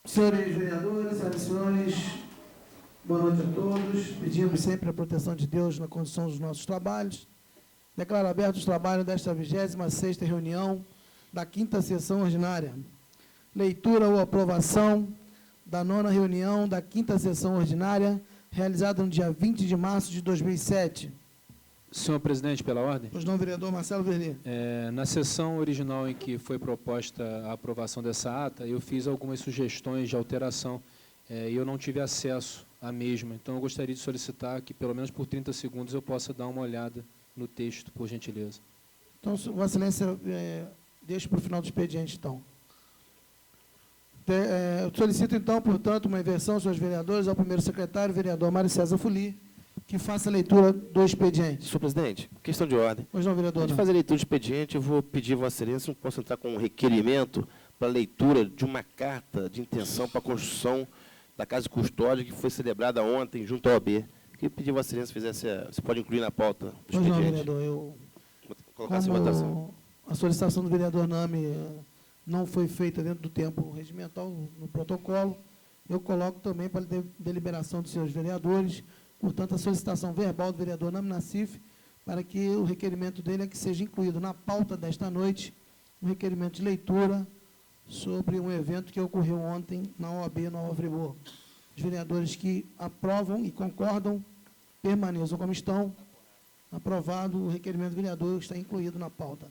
Senhores vereadores, senhoras e senhores, boa noite a todos. Pedimos sempre a proteção de Deus na condução dos nossos trabalhos. Declaro aberto os trabalhos desta 26ª reunião da 5ª sessão ordinária. Leitura ou aprovação da 9ª reunião da 5ª sessão ordinária, realizada no dia 20 de março de 2007. Senhor presidente, pela ordem. Pois não, vereador Marcelo Verlet. Na sessão original em que foi proposta a aprovação dessa ata, eu fiz algumas sugestões de alteração e eu não tive acesso à mesma. Então, eu gostaria de solicitar que, pelo menos por 30 segundos, eu possa dar uma olhada no texto, por gentileza. Então, Vossa Excelência, deixe para o final do expediente, então. Eu solicito, então, portanto, uma inversão, senhores vereadores, ao primeiro secretário, vereador Mário César Fuli, que faça a leitura do expediente. Senhor presidente, questão de ordem. Pois não, vereador. Antes de fazer a leitura do expediente, eu vou pedir a Vossa Excelência, não posso entrar com um requerimento para a leitura de uma carta de intenção para a construção da Casa de Custódia que foi celebrada ontem junto ao OAB. Queria pedir a Vossa Excelência fizesse, você pode incluir na pauta do pois expediente. não, vereador. Eu, vou colocar essa votação. A solicitação do vereador Nami não foi feita dentro do tempo regimental no protocolo, eu coloco também para deliberação dos senhores vereadores. Portanto, a solicitação verbal do vereador Nami Nassif, para que o requerimento dele é que seja incluído na pauta desta noite, um requerimento de leitura sobre um evento que ocorreu ontem na OAB Nova Friburgo. Os vereadores que aprovam e concordam, permaneçam como estão. Aprovado o requerimento do vereador, está incluído na pauta.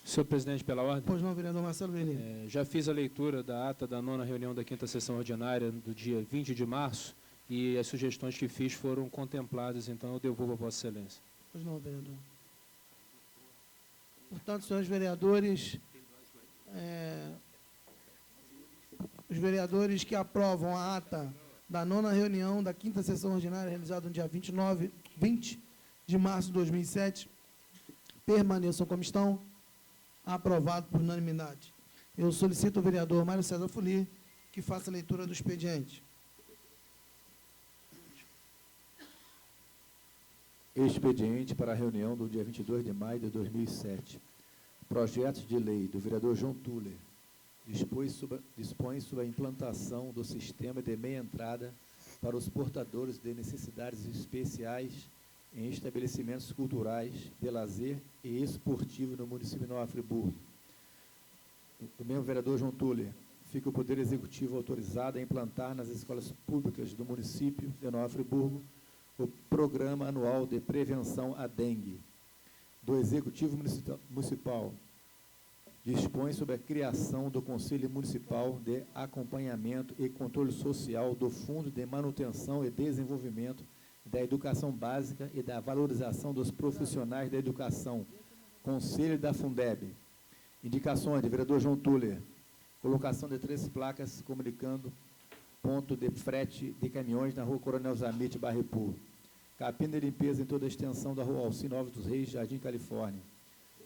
Senhor presidente, pela ordem. Pois não, vereador Marcelo Verlet. Já fiz a leitura da ata da 9ª reunião da 5ª sessão ordinária do dia 20 de março, e as sugestões que fiz foram contempladas, então eu devolvo a Vossa Excelência. Pois não, vereador. Portanto, senhores vereadores, os vereadores que aprovam a ata da 9ª reunião da 5ª sessão ordinária, realizada no dia 20 de março de 2007, permaneçam como estão. Aprovado por unanimidade. Eu solicito ao vereador Mário César Fuli que faça a leitura do expediente. Expediente para a reunião do dia 22 de maio de 2007. Projeto de lei do vereador João Tuller dispõe sobre a implantação do sistema de meia entrada para os portadores de necessidades especiais em estabelecimentos culturais, de lazer e esportivo no município de Nova Friburgo. O mesmo vereador João Tuller, fica o Poder Executivo autorizado a implantar nas escolas públicas do município de Nova Friburgo o Programa Anual de Prevenção à Dengue. Do Executivo Municipal, dispõe sobre a criação do Conselho Municipal de Acompanhamento e Controle Social do Fundo de Manutenção e Desenvolvimento da Educação Básica e da Valorização dos Profissionais da Educação, Conselho da Fundeb. Indicações de vereador João Tuller, colocação de 3 placas comunicando ponto de frete de caminhões na rua Coronel Zamite, Barrepu. Capina de limpeza em toda a extensão da rua Alcino Alves dos Reis, Jardim Califórnia.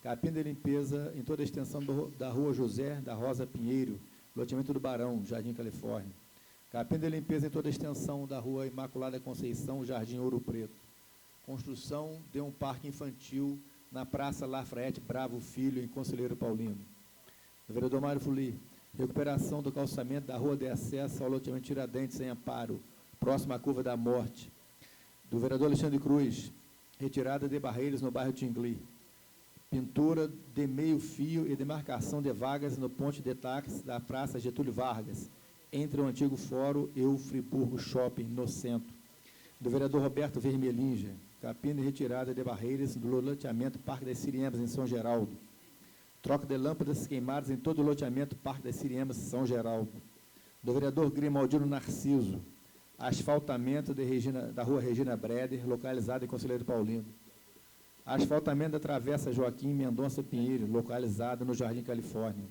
Capina de limpeza em toda a extensão da rua José da Rosa Pinheiro, loteamento do Barão, Jardim Califórnia. Capina de limpeza em toda a extensão da rua Imaculada Conceição, Jardim Ouro Preto. Construção de um parque infantil na Praça Lafayette Bravo Filho, em Conselheiro Paulino. Vereador Mário Fuli, recuperação do calçamento da rua de acesso ao loteamento Tiradentes, em Amparo, próxima à Curva da Morte. Do vereador Alexandre Cruz, retirada de barreiras no bairro Tingli. Pintura de meio fio e demarcação de vagas no ponte de táxi da Praça Getúlio Vargas, entre o antigo Fórum e o Friburgo Shopping, no centro. Do vereador Roberto Vermelinja, capina e retirada de barreiras do loteamento Parque das Siriemas, em São Geraldo. Troca de lâmpadas queimadas em todo o loteamento Parque das Siriemas, São Geraldo. Do vereador Grimaldino Narciso, asfaltamento da rua Regina Breder, localizada em Conselheiro Paulino. Asfaltamento da travessa Joaquim Mendonça Pinheiro, localizada no Jardim Califórnia.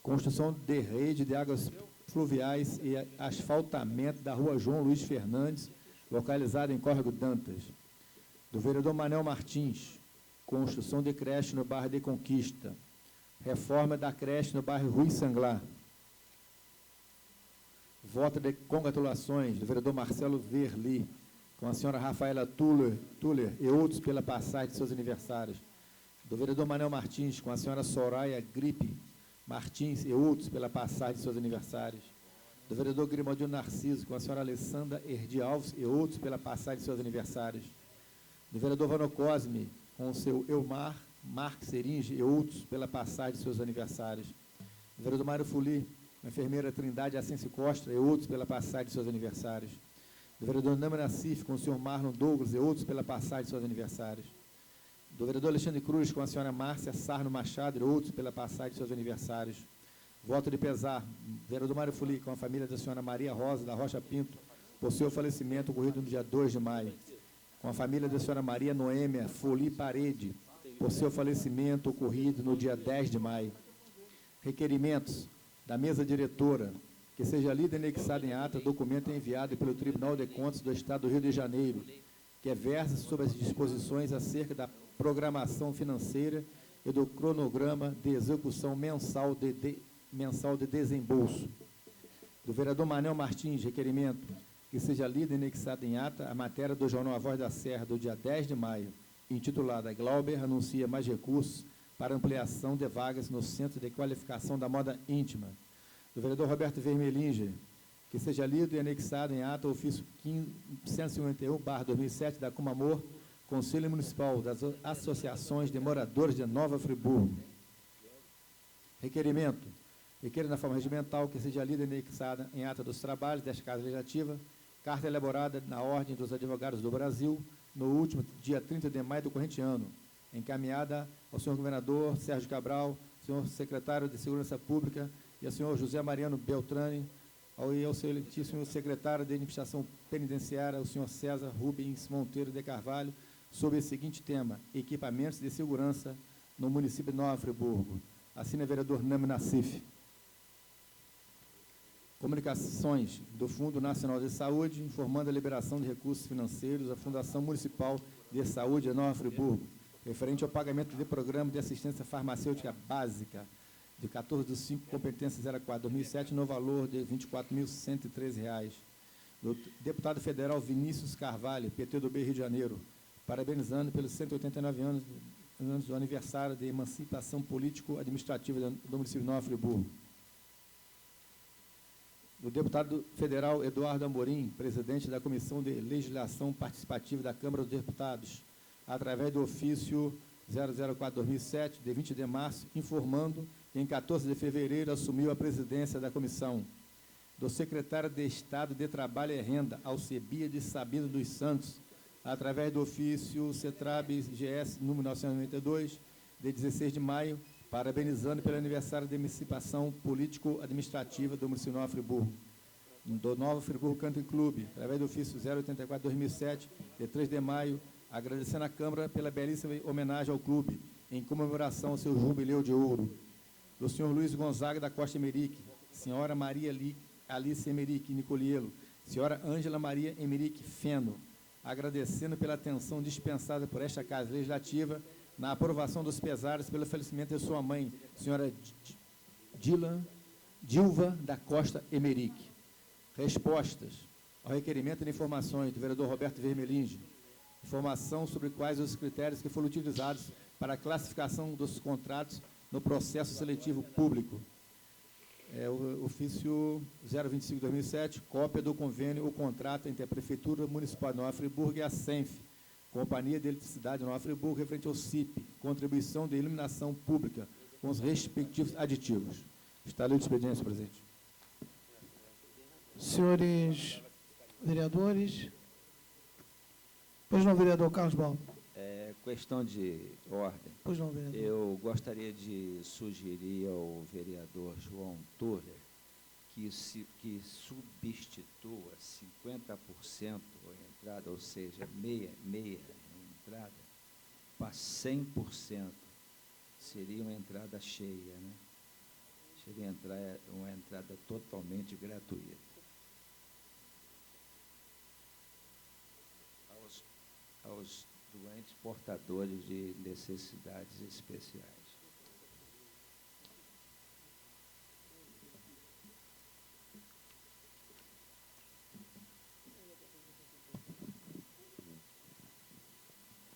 Construção de rede de águas fluviais e asfaltamento da rua João Luiz Fernandes, localizada em Córrego Dantas. Do vereador Manel Martins, construção de creche no bairro de Conquista. Reforma da creche no bairro Rui Sanglar. Voto de congratulações do vereador Marcelo Verli, com a senhora Rafaela Tuller e outros pela passagem de seus aniversários. Do vereador Manel Martins, com a senhora Soraya Gripe Martins e outros pela passagem de seus aniversários. Do vereador Grimaldino Narciso, com a senhora Alessandra Erdi Alves e outros pela passagem de seus aniversários. Do vereador Vano Cosme, com o seu Elmar Marques Seringe e outros pela passagem de seus aniversários. Do vereador Mário Fuli, a enfermeira Trindade Ascense Costa e outros pela passagem de seus aniversários. Do vereador Nama Nassif, com o senhor Marlon Douglas e outros pela passagem de seus aniversários. Do vereador Alexandre Cruz, com a senhora Márcia Sarno Machado e outros pela passagem de seus aniversários. Voto de pesar, vereador Mário Fuli, com a família da senhora Maria Rosa da Rocha Pinto, por seu falecimento ocorrido no dia 2 de maio. Com a família da senhora Maria Noêmia Foli Parede, por seu falecimento ocorrido no dia 10 de maio. Requerimentos da mesa diretora, que seja lido e anexado em ata documento enviado pelo Tribunal de Contas do Estado do Rio de Janeiro, que versa sobre as disposições acerca da programação financeira e do cronograma de execução mensal de desembolso. Do vereador Manel Martins, requerimento, que seja lido e anexado em ata a matéria do jornal A Voz da Serra, do dia 10 de maio, intitulada Glauber anuncia mais recursos para ampliação de vagas no Centro de Qualificação da Moda Íntima. Do vereador Roberto Vermelinger, que seja lido e anexado em ata o ofício 151/2007 da Comamor, Conselho Municipal das Associações de Moradores de Nova Friburgo. Requerimento. Requer na forma regimental que seja lida e anexada em ata dos trabalhos desta Casa Legislativa, carta elaborada na Ordem dos Advogados do Brasil, no último dia 30 de maio do corrente ano, encaminhada ao senhor governador Sérgio Cabral, senhor secretário de Segurança Pública e ao senhor José Mariano Beltrame, e ao seu excelentíssimo secretário de Administração Penitenciária, o senhor César Rubens Monteiro de Carvalho, sobre o seguinte tema: equipamentos de segurança no município de Nova Friburgo. Assina o vereador Nami Nassif. Comunicações do Fundo Nacional de Saúde, informando a liberação de recursos financeiros à Fundação Municipal de Saúde de Nova Friburgo, referente ao pagamento de programa de assistência farmacêutica básica, de 14/5, competência 04/2007, no valor de R$ 24.113. Do deputado federal Vinícius Carvalho, PT do B, Rio de Janeiro, parabenizando pelos 189 anos do aniversário de emancipação político-administrativa do município de Nova Friburgo. Do deputado federal Eduardo Amorim, presidente da Comissão de Legislação Participativa da Câmara dos Deputados, através do ofício 004/2007, de 20 de março, informando que em 14 de fevereiro assumiu a presidência da comissão. Do secretário de Estado de Trabalho e Renda, Alcebiades Sabino dos Santos, através do ofício CETRAB-GS número 992, de 16 de maio, parabenizando pelo aniversário de emancipação político-administrativa do município de Nova Friburgo. Do Nova Friburgo Country Club, através do ofício 084/2007, de 3 de maio, agradecendo à Câmara pela belíssima homenagem ao clube, em comemoração ao seu jubileu de ouro. Do senhor Luiz Gonzaga da Costa Emerique, senhora Maria Alice Emerique Nicolielo, senhora Ângela Maria Emerique Feno, agradecendo pela atenção dispensada por esta Casa Legislativa na aprovação dos pesares pelo falecimento de sua mãe, senhora Dilva da Costa Emerique. Respostas ao requerimento de informações do vereador Roberto Vermelinge. Informação sobre quais os critérios que foram utilizados para a classificação dos contratos no processo seletivo público. O ofício 025/2007, cópia do convênio, o contrato entre a Prefeitura Municipal de Nova Friburgo e a SENF, Companhia de Eletricidade de Nova Friburgo, referente ao CIP, contribuição de iluminação pública, com os respectivos aditivos. Está ali o expediente, senhor presidente. Senhores vereadores. Pois não, vereador Carlos Baldo. Questão de ordem. Pois não, vereador. Eu gostaria de sugerir ao vereador João Tuller que substitua 50% a entrada, ou seja, meia entrada, para 100%. Seria uma entrada cheia, né? Seria uma entrada totalmente gratuita. Aos doentes portadores de necessidades especiais.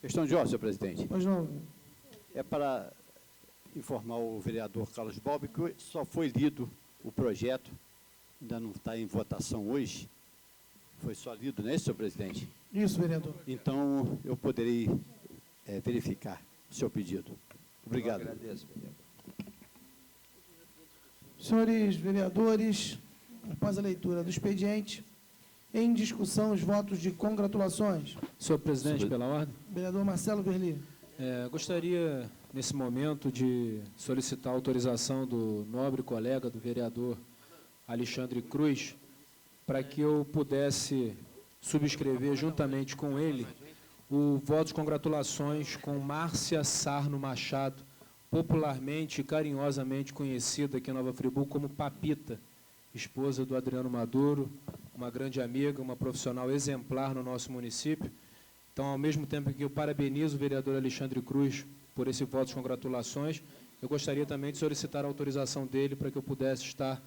Questão de ordem, senhor presidente. Pois não. É para informar o vereador Carlos Balbi que só foi lido o projeto, ainda não está em votação hoje. Foi só lido, não é isso, senhor presidente? Isso, vereador. Então, eu poderei verificar o seu pedido. Obrigado. Eu agradeço, vereador. Senhores vereadores, após a leitura do expediente, em discussão os votos de congratulações. Senhor presidente, pela ordem. Vereador Marcelo Verli. Gostaria, nesse momento, de solicitar a autorização do nobre colega, do vereador Alexandre Cruz, para que eu pudesse subscrever, juntamente com ele, o voto de congratulações com Márcia Sarno Machado, popularmente e carinhosamente conhecida aqui em Nova Friburgo como Papita, esposa do Adriano Maduro, uma grande amiga, uma profissional exemplar no nosso município. Então, ao mesmo tempo que eu parabenizo o vereador Alexandre Cruz por esse voto de congratulações, eu gostaria também de solicitar a autorização dele para que eu pudesse estar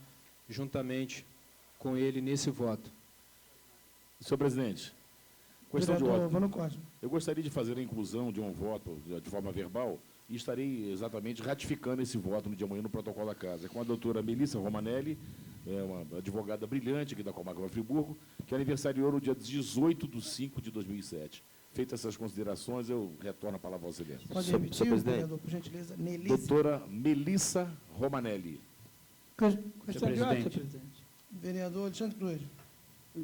juntamente com ele nesse voto. Senhor presidente, questão de Vereador ordem. Vano Costa. Eu gostaria de fazer a inclusão de um voto de forma verbal e estarei exatamente ratificando esse voto no dia de amanhã no protocolo da casa. Com a doutora Melissa Romanelli, uma advogada brilhante aqui da Comarca Nova Friburgo, que aniversariou no dia 18 de 5 de 2007. Feitas essas considerações, eu retorno a palavra ao excelência. Pode Senhor repetir, presidente. vereador, por gentileza. Nelise. Doutora Melissa Romanelli. Questão de ordem, senhor presidente. Vereador Alexandre Cruz.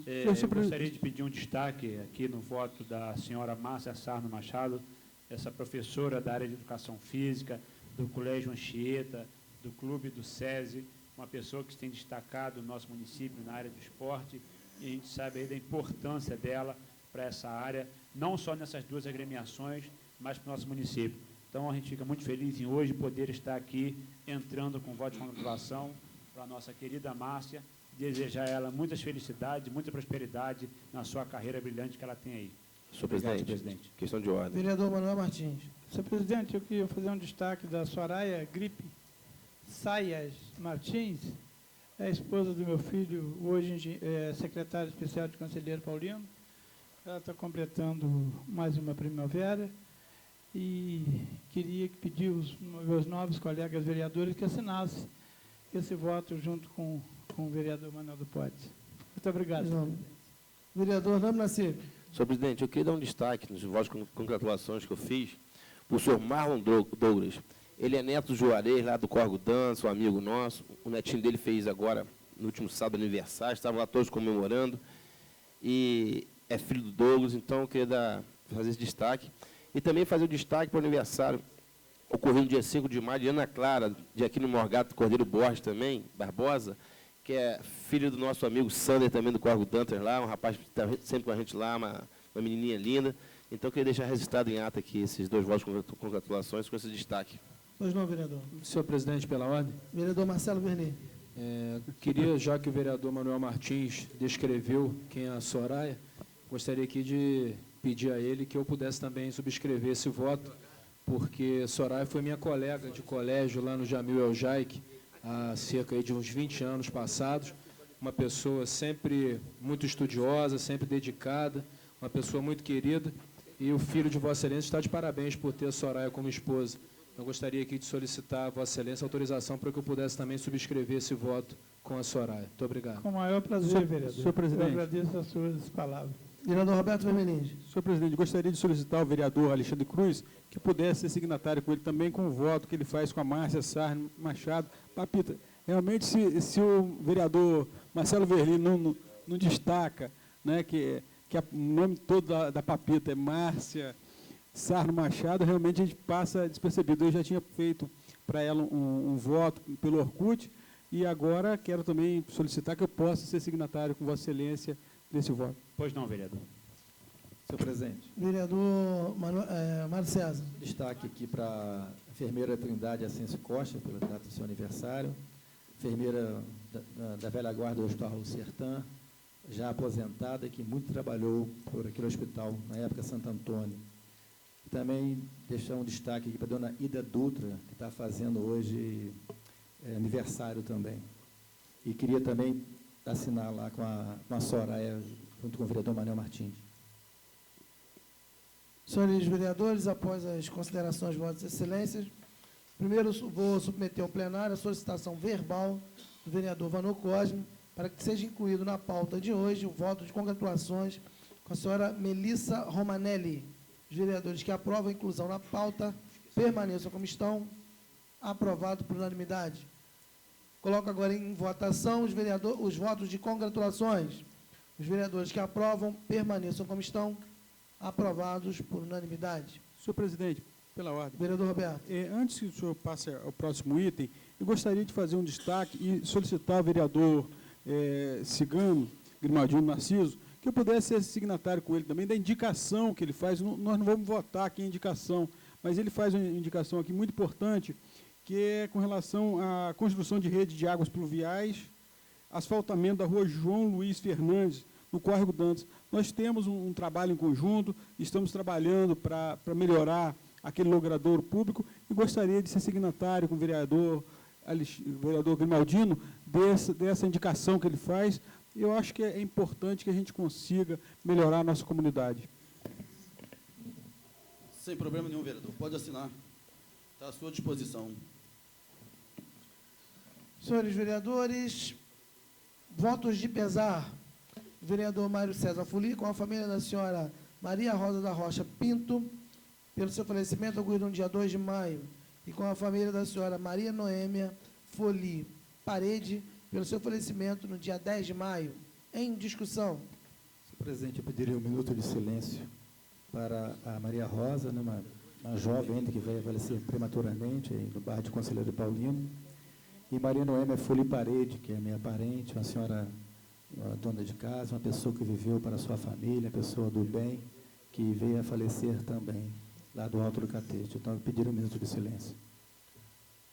Eu gostaria de pedir um destaque aqui no voto da senhora Márcia Sarno Machado, essa professora da área de educação física, do Colégio Anchieta, do Clube do SESI, uma pessoa que se tem destacado no nosso município na área do esporte, e a gente sabe aí da importância dela para essa área, não só nessas duas agremiações, mas para o nosso município. Então, a gente fica muito feliz em hoje poder estar aqui entrando com voto de congratulação para a nossa querida Márcia, desejar a ela muitas felicidades, muita prosperidade na sua carreira brilhante que ela tem aí. Senhor Obrigado, presidente, questão de ordem. Vereador Manuel Martins. Senhor presidente, eu queria fazer um destaque da Soraya Gripe Saias Martins, é a esposa do meu filho, hoje secretário especial de Conselheiro Paulino. Ela está completando mais uma primavera e queria pedir aos meus novos colegas vereadores que assinassem esse voto junto com o vereador Manuel do Potes. Muito obrigado. Não. Vereador Namo Nassif. Senhor presidente, eu queria dar um destaque nos votos de congratulações que eu fiz para o senhor Marlon Douglas. Ele é neto do Juarez, lá do Corgo Dança, um amigo nosso. O netinho dele fez agora, no último sábado, aniversário. Estavam lá todos comemorando. E é filho do Douglas, então eu queria fazer esse destaque. E também fazer o destaque para o aniversário ocorreu no dia 5 de maio, de Ana Clara, de aqui no Morgato Cordeiro Borges também, Barbosa, que é filho do nosso amigo Sander, também do Corgo Dantas lá, um rapaz que está sempre com a gente lá, uma menininha linda. Então, eu queria deixar registrado em ata aqui esses dois votos de congratulações com esse destaque. Pois não, vereador. Senhor presidente, pela ordem. Vereador Marcelo Verli. Queria, já que o vereador Manuel Martins descreveu quem é a Soraya, gostaria aqui de pedir a ele que eu pudesse também subscrever esse voto, porque Soraya foi minha colega de colégio lá no Jamil Eljaic, há cerca aí de uns 20 anos passados, uma pessoa sempre muito estudiosa, sempre dedicada, uma pessoa muito querida, e o filho de Vossa Excelência está de parabéns por ter a Soraya como esposa. Eu gostaria aqui de solicitar a Vossa Excelência autorização para que eu pudesse também subscrever esse voto com a Soraya. Muito obrigado. Com o maior prazer, vereador. Senhor presidente. Eu agradeço as suas palavras. Vereador Roberto Vermelins. Senhor presidente, gostaria de solicitar ao vereador Alexandre Cruz que pudesse ser signatário com ele também com o voto que ele faz com a Márcia Sarno Machado. Papita, realmente, se o vereador Marcelo Verli não destaca, né, que o nome todo da Papita é Márcia Sarno Machado, realmente a gente passa despercebido. Eu já tinha feito para ela um voto pelo Orkut e agora quero também solicitar que eu possa ser signatário com Vossa Excelência desse voto. Pois não, vereador. Senhor presidente, Vereador Mário César. destaque aqui para a enfermeira Trindade Ascenso Costa, pela data do seu aniversário. enfermeira da velha guarda do Hospital Raul Sertã, já aposentada, que muito trabalhou por aquele hospital, na época Santo Antônio. Também deixar um destaque aqui para a dona Ida Dutra, que está fazendo hoje aniversário também. E queria também assinar lá com a Soraya, junto com o vereador Manuel Martins. Senhores vereadores, após as considerações, votos e excelências, primeiro vou submeter ao plenário a solicitação verbal do vereador Vanor Cosme para que seja incluído na pauta de hoje o voto de congratulações com a senhora Melissa Romanelli. Os vereadores que aprovam a inclusão na pauta permaneçam como estão. Aprovado por unanimidade. Coloco agora em votação os votos de congratulações. Os vereadores que aprovam permaneçam como estão. Aprovados por unanimidade. Senhor presidente, pela ordem. Vereador Roberto. Antes que o senhor passe ao próximo item, eu gostaria de fazer um destaque e solicitar ao vereador Cigano, Grimaldino Narciso, que eu pudesse ser signatário com ele também da indicação que ele faz. Nós não vamos votar aqui em indicação, mas ele faz uma indicação aqui muito importante, que é com relação à construção de rede de águas pluviais, asfaltamento da rua João Luiz Fernandes, no Córrego Dantas. Nós temos um trabalho em conjunto, estamos trabalhando para melhorar aquele logradouro público e gostaria de ser signatário com o vereador Grimaldino dessa indicação que ele faz. Eu acho que é importante que a gente consiga melhorar a nossa comunidade. Sem problema nenhum, vereador. Pode assinar. Está à sua disposição. Senhores vereadores, votos de pesar. Vereador Mário César Fuli, com a família da senhora Maria Rosa da Rocha Pinto, pelo seu falecimento ocorrido no dia 2 de maio, e com a família da senhora Maria Noêmia Foli Parede, pelo seu falecimento no dia 10 de maio. Em discussão. Senhor presidente, eu pediria um minuto de silêncio para a Maria Rosa, né, uma jovem ainda que veio a falecer prematuramente, no bairro de Conselheiro Paulino, e Maria Noêmia Foli Parede, que é minha parente, uma senhora, uma dona de casa, uma pessoa que viveu para a sua família, pessoa do bem, que veio a falecer também, lá do Alto do Catete. Então, eu pediria um minuto de silêncio.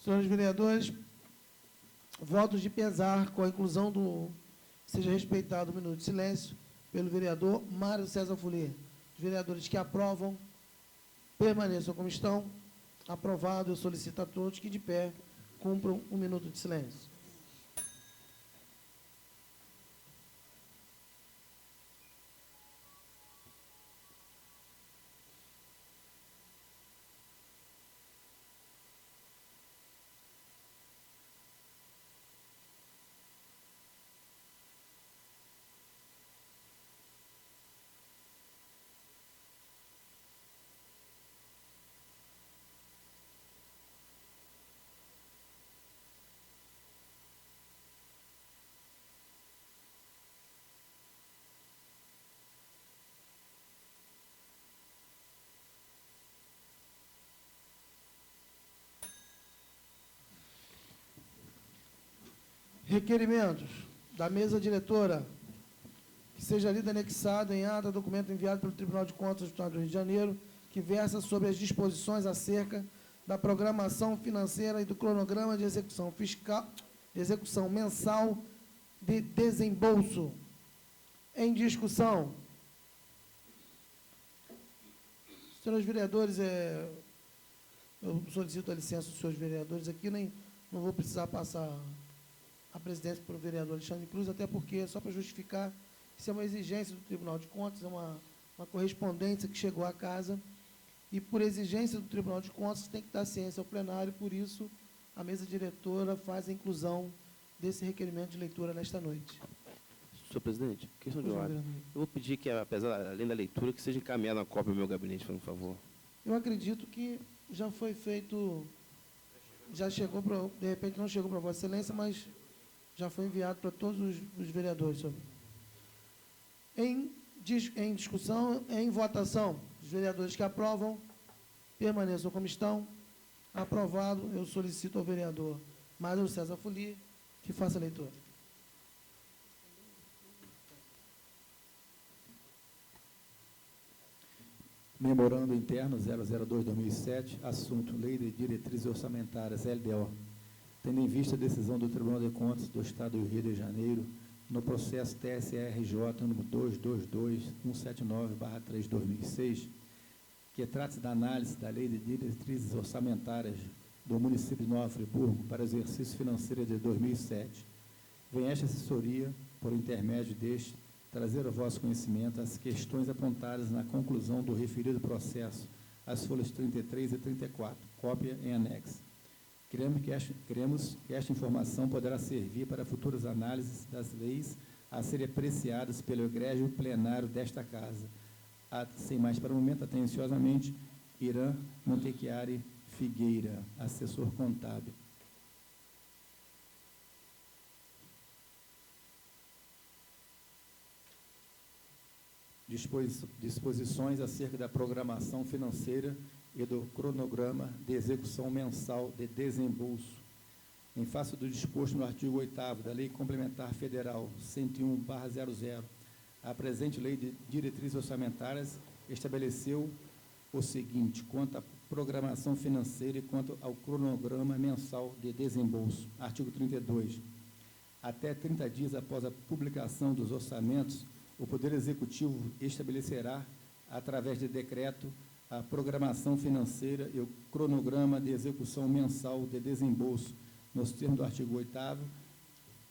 Senhores vereadores, votos de pesar com a inclusão do... Seja respeitado o minuto de silêncio pelo vereador Mário César Fuli. Os vereadores que aprovam permaneçam como estão. Aprovado, eu solicito a todos que de pé cumpram um minuto de silêncio. Requerimentos da mesa diretora, que seja lido e anexado em ata documento enviado pelo Tribunal de Contas do Estado do Rio de Janeiro, que versa sobre as disposições acerca da programação financeira e do cronograma de execução fiscal, de execução mensal de desembolso. Em discussão. Senhores vereadores, eu solicito a licença dos senhores vereadores aqui, não vou precisar passar a presidência para o vereador Alexandre Cruz, até porque, só para justificar, isso é uma exigência do Tribunal de Contas, é uma correspondência que chegou à casa, e por exigência do Tribunal de Contas tem que dar ciência ao plenário, por isso a mesa diretora faz a inclusão desse requerimento de leitura nesta noite. Senhor presidente, questão de ordem. Eu vou pedir que, apesar, além da leitura, que seja encaminhada uma cópia ao meu gabinete, por favor. Eu acredito que já foi feito, já chegou, de repente não chegou para Vossa Excelência, mas já foi enviado para todos os vereadores, senhor. Em discussão, em votação, os vereadores que aprovam, permaneçam como estão. Aprovado, eu solicito ao vereador Mário César Fuli que faça a leitura. Memorando interno 002/2007, assunto Lei de Diretrizes Orçamentárias, LDO. tendo em vista a decisão do Tribunal de Contas do Estado do Rio de Janeiro, no processo TSRJ número 222-179/3/2006, que trata da análise da Lei de Diretrizes Orçamentárias do município de Nova Friburgo para o exercício financeiro de 2007, vem esta assessoria, por intermédio deste, trazer ao vosso conhecimento as questões apontadas na conclusão do referido processo, as folhas 33 e 34, cópia em anexo. Queremos que esta informação poderá servir para futuras análises das leis a serem apreciadas pelo egrégio plenário desta Casa. Sem mais para o momento, atenciosamente, Irã Montechiari Figueira, assessor contábil. Disposições acerca da programação financeira e do cronograma de execução mensal de desembolso. Em face do disposto no artigo 8º da Lei Complementar Federal 101/00, a presente Lei de Diretrizes Orçamentárias estabeleceu o seguinte, quanto à programação financeira e quanto ao cronograma mensal de desembolso. Artigo 32. Até 30 dias após a publicação dos orçamentos, o Poder Executivo estabelecerá, através de decreto, a programação financeira e o cronograma de execução mensal de desembolso, nos termos do artigo 8º,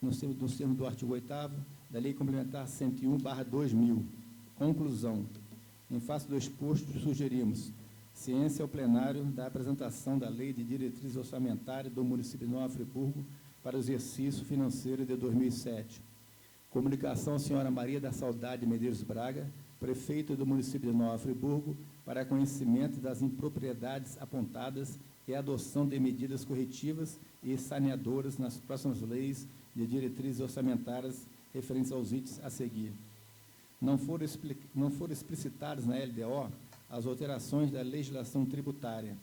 nos termos do artigo 8º da Lei Complementar 101/2000. Conclusão. Em face do exposto, sugerimos ciência ao plenário da apresentação da Lei de Diretrizes Orçamentárias do município de Nova Friburgo para o exercício financeiro de 2007. Comunicação à senhora Maria da Saudade Medeiros Braga, prefeita do município de Nova Friburgo, para conhecimento das impropriedades apontadas e a adoção de medidas corretivas e saneadoras nas próximas leis de diretrizes orçamentárias referentes aos itens a seguir. Não foram explicitadas na LDO as alterações da legislação tributária,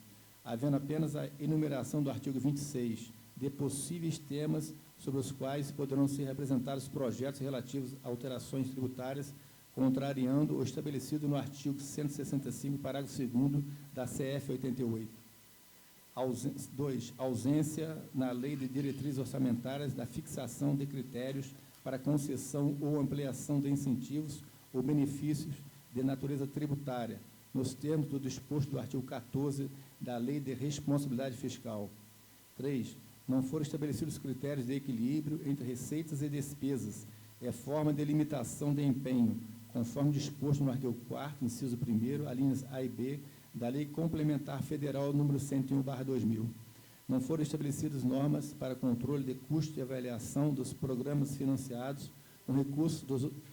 havendo apenas a enumeração do artigo 26, de possíveis temas sobre os quais poderão ser apresentados projetos relativos a alterações tributárias, contrariando o estabelecido no artigo 165, parágrafo 2º da CF 88. 2. Ausência na Lei de Diretrizes Orçamentárias da fixação de critérios para concessão ou ampliação de incentivos ou benefícios de natureza tributária, nos termos do disposto do artigo 14 da Lei de Responsabilidade Fiscal. 3. Não foram estabelecidos critérios de equilíbrio entre receitas e despesas, forma de limitação de empenho, conforme disposto no artigo 4º, inciso 1º, alíneas A e B, da Lei Complementar Federal número 101/2000. Não foram estabelecidas normas para controle de custo e avaliação dos programas financiados com recursos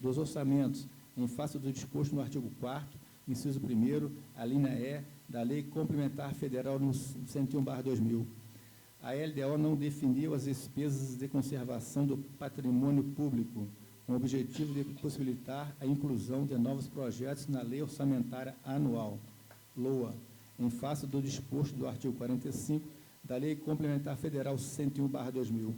dos orçamentos, em face do disposto no artigo 4º, inciso 1º, a linha E, da Lei Complementar Federal número 101/2000. A LDO não definiu as despesas de conservação do patrimônio público, com o objetivo de possibilitar a inclusão de novos projetos na Lei Orçamentária Anual, LOA, em face do disposto do artigo 45 da Lei Complementar Federal 101/2000.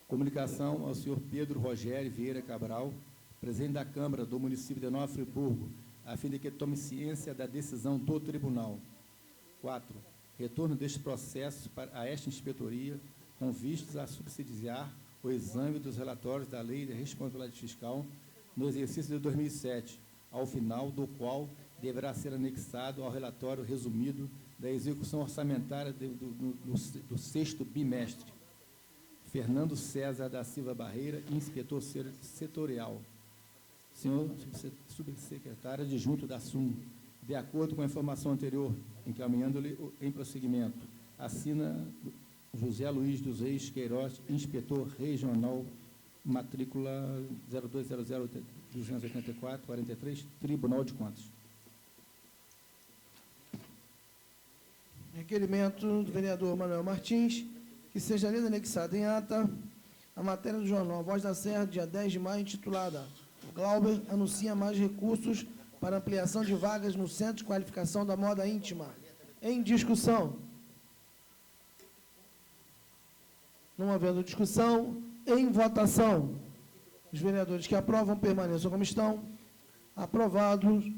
Comunicação ao senhor Pedro Rogério Vieira Cabral, presidente da Câmara do município de Nova Friburgo, a fim de que tome ciência da decisão do tribunal. 4. Retorno deste processo a esta inspetoria, com vistas a subsidiar o exame dos relatórios da Lei de Responsabilidade Fiscal no exercício de 2007, ao final do qual deverá ser anexado ao relatório resumido da execução orçamentária do sexto bimestre. Fernando César da Silva Barreira, inspetor setorial. Senhor subsecretário adjunto da SUM, de acordo com a informação anterior, encaminhando-lhe em prosseguimento, assina José Luiz dos Reis Queiroz, inspetor regional, matrícula 0200-284-43, Tribunal de Contas. Requerimento do vereador Manuel Martins, que seja lida anexada em ata a matéria do jornal Voz da Serra, dia 10 de maio, intitulada Glauber anuncia mais recursos para ampliação de vagas no Centro de Qualificação da Moda Íntima. Em discussão. Não havendo discussão, em votação. Os vereadores que aprovam permaneçam como estão. Aprovados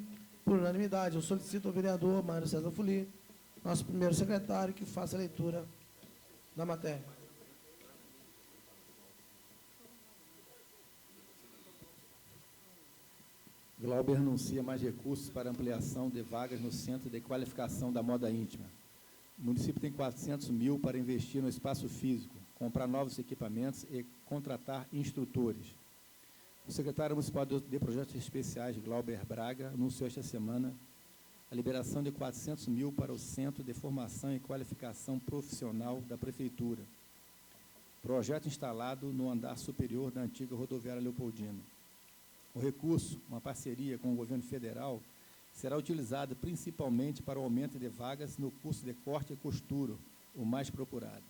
Por unanimidade, eu solicito ao vereador Mário César Fuli, nosso primeiro secretário, que faça a leitura da matéria. Glauber anuncia mais recursos para ampliação de vagas no Centro de Qualificação da Moda Íntima. O município tem 400 mil para investir no espaço físico, comprar novos equipamentos e contratar instrutores. O secretário municipal de Projetos Especiais, Glauber Braga, anunciou esta semana a liberação de 400 mil para o Centro de Formação e Qualificação Profissional da Prefeitura. Projeto instalado no andar superior da antiga rodoviária Leopoldina. O recurso, uma parceria com o governo federal, será utilizado principalmente para o aumento de vagas no curso de corte e costura, o mais procurado.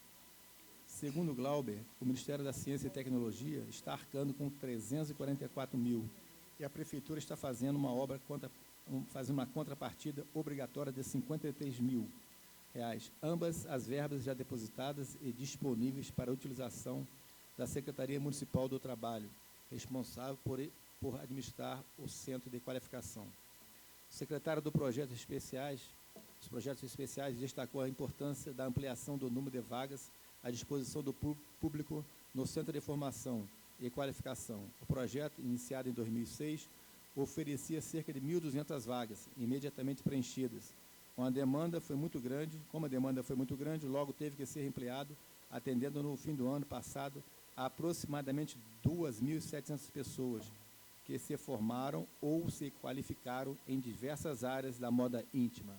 Segundo Glauber, o Ministério da Ciência e Tecnologia está arcando com 344 mil e a Prefeitura está fazendo uma contrapartida obrigatória de 53 mil reais, ambas as verbas já depositadas e disponíveis para a utilização da Secretaria Municipal do Trabalho, responsável por administrar o Centro de Qualificação. O secretário dos Projetos Especiais destacou a importância da ampliação do número de vagas à disposição do público no Centro de Formação e Qualificação. O projeto, iniciado em 2006, oferecia cerca de 1.200 vagas, imediatamente preenchidas. Como a demanda foi muito grande, logo teve que ser ampliado, atendendo no fim do ano passado a aproximadamente 2.700 pessoas, que se formaram ou se qualificaram em diversas áreas da moda íntima.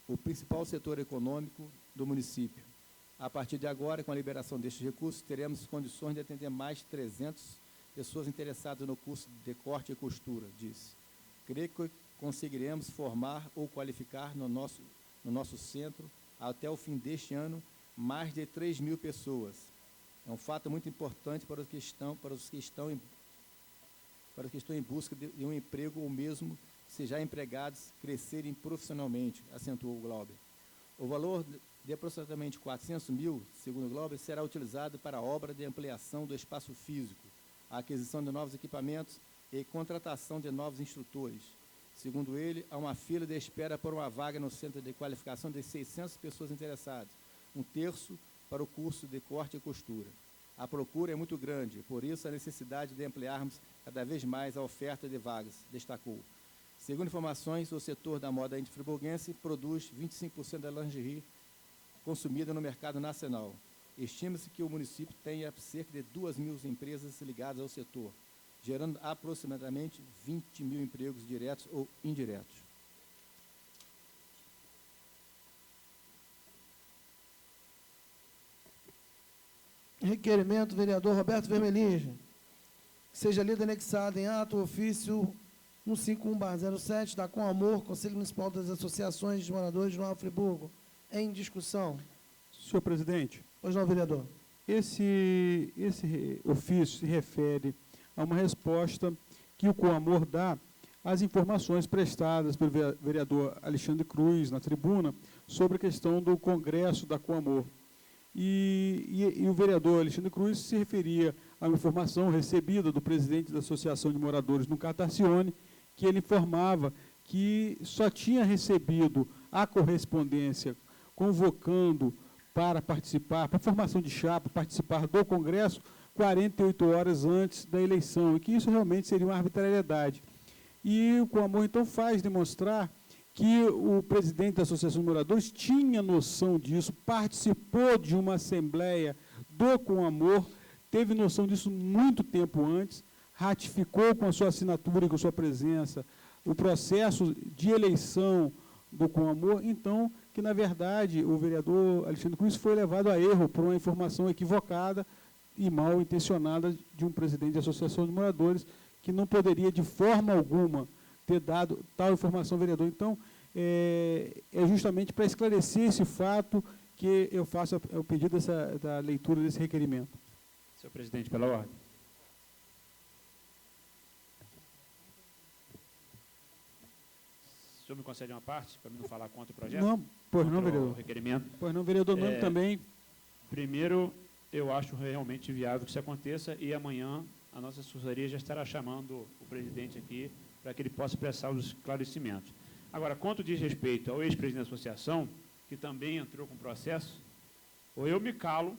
O principal setor econômico do município. A partir de agora, com a liberação destes recursos, teremos condições de atender mais de 300 pessoas interessadas no curso de corte e costura, disse. Creio que conseguiremos formar ou qualificar no nosso centro, até o fim deste ano, mais de 3 mil pessoas. É um fato muito importante para os que estão em busca de um emprego ou mesmo, se já empregados, crescerem profissionalmente, acentuou o Glauber. O valor de aproximadamente 400 mil, segundo o Glauber, será utilizado para a obra de ampliação do espaço físico, a aquisição de novos equipamentos e contratação de novos instrutores. Segundo ele, há uma fila de espera por uma vaga no Centro de Qualificação de 600 pessoas interessadas, 1/3 para o curso de corte e costura. A procura é muito grande, por isso a necessidade de ampliarmos cada vez mais a oferta de vagas, destacou. Segundo informações, o setor da moda íntima friburguense produz 25% da lingerie consumida no mercado nacional. Estima-se que o município tenha cerca de 2.000 empresas ligadas ao setor, gerando aproximadamente 20 mil empregos diretos ou indiretos. Requerimento, vereador Roberto Vermelhinge, que seja lido e anexado em ato ofício 151/07 da Com Amor, Conselho Municipal das Associações de Moradores de Nova Friburgo, em discussão. Senhor presidente. Pois não, vereador. Esse ofício se refere a uma resposta que o Com Amor dá às informações prestadas pelo vereador Alexandre Cruz na tribuna sobre a questão do congresso da Com Amor. E o vereador Alexandre Cruz se referia a uma informação recebida do presidente da Associação de Moradores no Catarcione, que ele informava que só tinha recebido a correspondência convocando para participar, para formação de chapa, participar do Congresso, 48 horas antes da eleição, e que isso realmente seria uma arbitrariedade. E o Com Amor, então, faz demonstrar que o presidente da Associação de Moradores tinha noção disso, participou de uma assembleia do Com Amor, teve noção disso muito tempo antes, ratificou com a sua assinatura e com a sua presença o processo de eleição do Com Amor, então, que, na verdade, o vereador Alexandre Cruz foi levado a erro por uma informação equivocada e mal intencionada de um presidente de Associação de Moradores, que não poderia, de forma alguma, ter dado tal informação ao vereador. Então, é justamente para esclarecer esse fato que eu faço o pedido da leitura desse requerimento. Senhor presidente, pela ordem. O senhor me concede uma parte, para não falar contra o projeto? Não, pois não, contra vereador. O requerimento? Pois não, vereador Nando também. Primeiro, eu acho realmente viável que isso aconteça e amanhã a nossa assessoria já estará chamando o presidente aqui para que ele possa prestar os esclarecimentos. Agora, quanto diz respeito ao ex-presidente da associação, que também entrou com processo, ou eu me calo,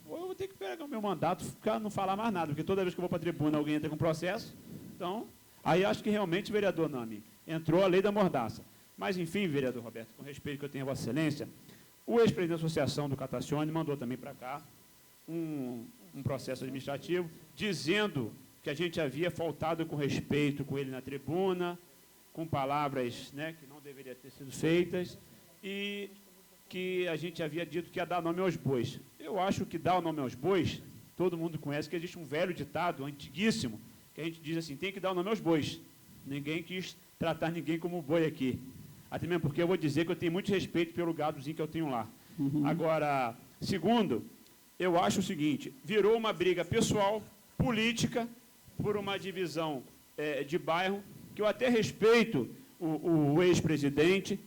ou eu vou ter que pegar o meu mandato e não falar mais nada, porque toda vez que eu vou para a tribuna alguém entra com processo, então, aí acho que realmente, vereador Nami, entrou a lei da mordaça. Mas, enfim, vereador Roberto, com respeito que eu tenho a Vossa Excelência, o ex-presidente da associação do Catacione mandou também para cá um processo administrativo, dizendo que a gente havia faltado com respeito com ele na tribuna, com palavras, né, que não deveriam ter sido feitas, e que a gente havia dito que ia dar nome aos bois. Eu acho que dar o nome aos bois, todo mundo conhece que existe um velho ditado, antiguíssimo, que a gente diz assim, tem que dar o nome aos bois. Ninguém quis tratar ninguém como boi aqui. Até mesmo porque eu vou dizer que eu tenho muito respeito pelo gadozinho que eu tenho lá. Agora, segundo, eu acho o seguinte, virou uma briga pessoal, política, por uma divisão de bairro, que eu até respeito o ex-presidente,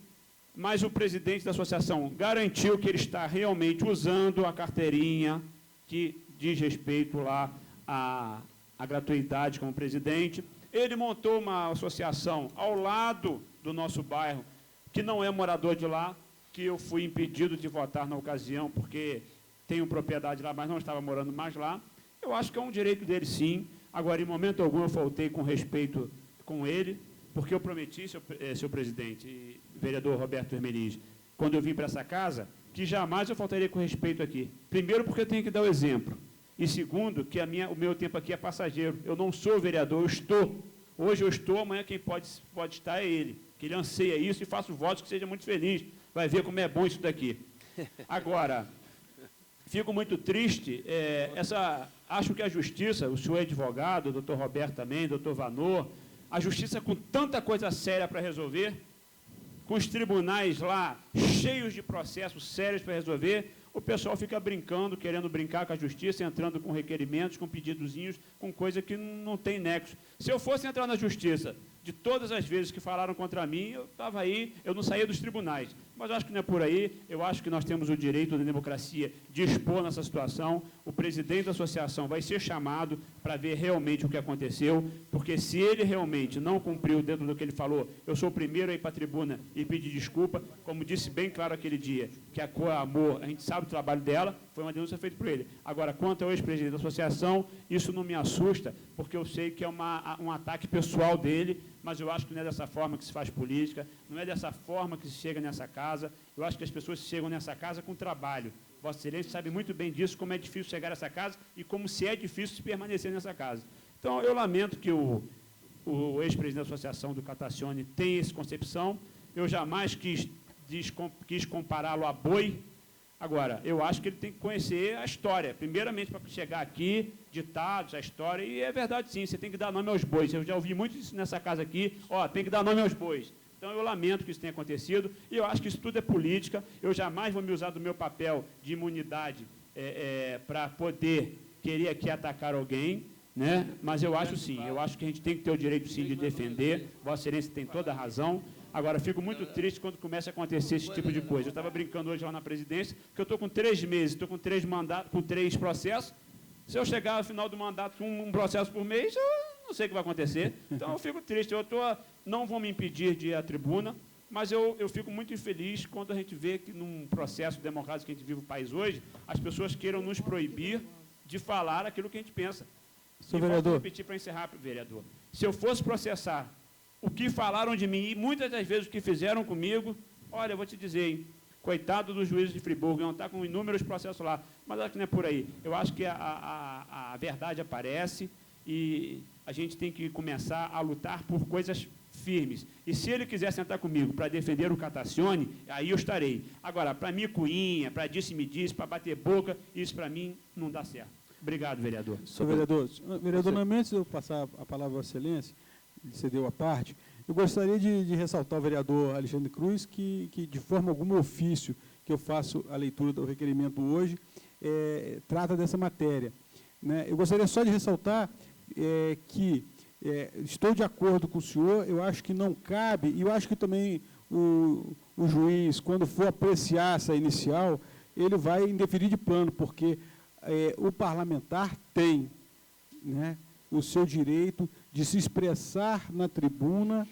mas o presidente da associação garantiu que ele está realmente usando a carteirinha que diz respeito lá à gratuidade como presidente. Ele montou uma associação ao lado do nosso bairro, que não é morador de lá, que eu fui impedido de votar na ocasião, porque tenho propriedade lá, mas não estava morando mais lá. Eu acho que é um direito dele, sim. Agora, em momento algum, eu faltei com respeito com ele, porque eu prometi, senhor presidente e vereador Roberto Hermeliz, quando eu vim para essa casa, que jamais eu faltaria com respeito aqui. Primeiro, porque eu tenho que dar o exemplo. E segundo, que o meu tempo aqui é passageiro. Eu não sou vereador, eu estou. Hoje eu estou, amanhã quem pode estar é ele. Que ele anseia isso e faça votos que seja muito feliz. Vai ver como é bom isso daqui. Agora, fico muito triste. Acho que a justiça, o senhor é advogado, o doutor Roberto também, o doutor Vanor, a justiça com tanta coisa séria para resolver, com os tribunais lá cheios de processos sérios para resolver, o pessoal fica brincando, querendo brincar com a justiça, entrando com requerimentos, com pedidozinhos, com coisa que não tem nexo. Se eu fosse entrar na justiça, de todas as vezes que falaram contra mim, eu estava aí, eu não saía dos tribunais. Mas eu acho que não é por aí, eu acho que nós temos o direito da democracia de expor nessa situação. O presidente da associação vai ser chamado para ver realmente o que aconteceu, porque se ele realmente não cumpriu dentro do que ele falou, eu sou o primeiro a ir para a tribuna e pedir desculpa, como disse bem claro aquele dia, que a Cor Amor, a gente sabe o trabalho dela, foi uma denúncia feita por ele. Agora, quanto ao ex-presidente da associação, isso não me assusta, porque eu sei que é um ataque pessoal dele, mas eu acho que não é dessa forma que se faz política, não é dessa forma que se chega nessa casa. Eu acho que as pessoas chegam nessa casa com trabalho. Vossa Excelência sabe muito bem disso, como é difícil chegar nessa casa e como se é difícil se permanecer nessa casa. Então, eu lamento que o ex-presidente da Associação do Catacione tenha essa concepção. Eu jamais quis compará-lo a boi. Agora, eu acho que ele tem que conhecer a história. Primeiramente, para chegar aqui, ditados, a história, e é verdade sim, você tem que dar nome aos bois. Eu já ouvi muito isso nessa casa aqui, tem que dar nome aos bois. Então, eu lamento que isso tenha acontecido, e eu acho que isso tudo é política. Eu jamais vou me usar do meu papel de imunidade para poder querer aqui atacar alguém, né? Mas eu acho sim, eu acho que a gente tem que ter o direito sim de defender. Vossa Excelência tem toda a razão. Agora, fico muito triste quando começa a acontecer esse tipo de coisa. Eu estava brincando hoje lá na presidência, que eu estou com 3 meses, estou com 3 mandatos, com 3 processos. Se eu chegar ao final do mandato com um processo por mês, eu não sei o que vai acontecer. Então, eu fico triste. Não vão me impedir de ir à tribuna, mas eu fico muito infeliz quando a gente vê que, num processo democrático que a gente vive no país hoje, as pessoas queiram nos proibir de falar aquilo que a gente pensa. Senhor vereador. Vou repetir para encerrar, vereador. Se eu fosse processar o que falaram de mim, e muitas das vezes o que fizeram comigo, olha, eu vou te dizer, hein, coitado dos juízes de Friburgo, não está com inúmeros processos lá, mas acho que não é por aí. Eu acho que a verdade aparece e a gente tem que começar a lutar por coisas firmes. E se ele quiser sentar comigo para defender o Catacione, aí eu estarei. Agora, para micuinha, para disse-me-disse, para bater boca, isso para mim não dá certo. Obrigado, vereador. Senhor vereador, antes de eu passar a palavra à Vossa Excelência, cedeu a parte, eu gostaria de ressaltar ao vereador Alexandre Cruz que de forma alguma o ofício que eu faço a leitura do requerimento hoje trata dessa matéria, né? Eu gostaria só de ressaltar que estou de acordo com o senhor, eu acho que não cabe, e eu acho que também o juiz, quando for apreciar essa inicial, ele vai indeferir de plano, porque o parlamentar tem, né, o seu direito de se expressar na tribuna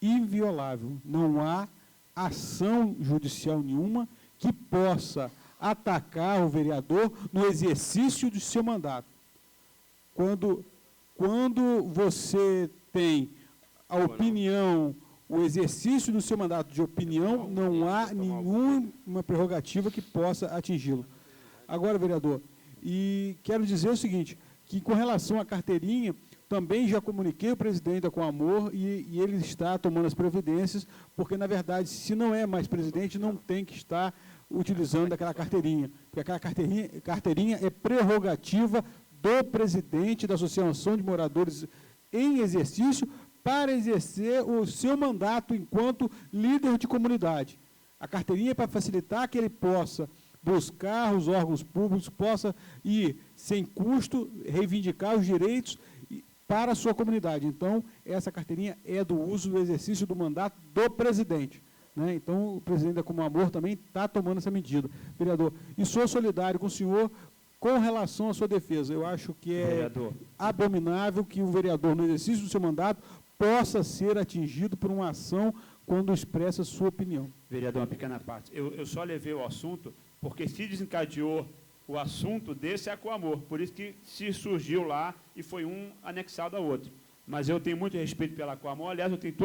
inviolável. Não há ação judicial nenhuma que possa atacar o vereador no exercício de seu mandato. Quando você tem a opinião, o exercício do seu mandato de opinião, não há nenhuma prerrogativa que possa atingi-lo. Agora, vereador, e quero dizer o seguinte, que com relação à carteirinha, também já comuniquei ao presidente da Coamor e ele está tomando as providências, porque, na verdade, se não é mais presidente, não tem que estar utilizando aquela carteirinha, porque aquela carteirinha é prerrogativa do presidente da Associação de Moradores em exercício para exercer o seu mandato enquanto líder de comunidade. A carteirinha é para facilitar que ele possa buscar os órgãos públicos, possa ir sem custo, reivindicar os direitos para a sua comunidade. Então, essa carteirinha é do uso do exercício do mandato do presidente. Né? Então, o presidente da Coamor também está tomando essa medida. Vereador, e sou solidário com o senhor com relação à sua defesa. Eu acho que é abominável que o vereador, no exercício do seu mandato, possa ser atingido por uma ação quando expressa sua opinião. Vereador, uma pequena parte. Eu só levei o assunto porque se desencadeou o assunto desse é a Coamor. Por isso que se surgiu lá e foi um anexado ao outro. Mas eu tenho muito respeito pela Coamor, aliás, eu tenho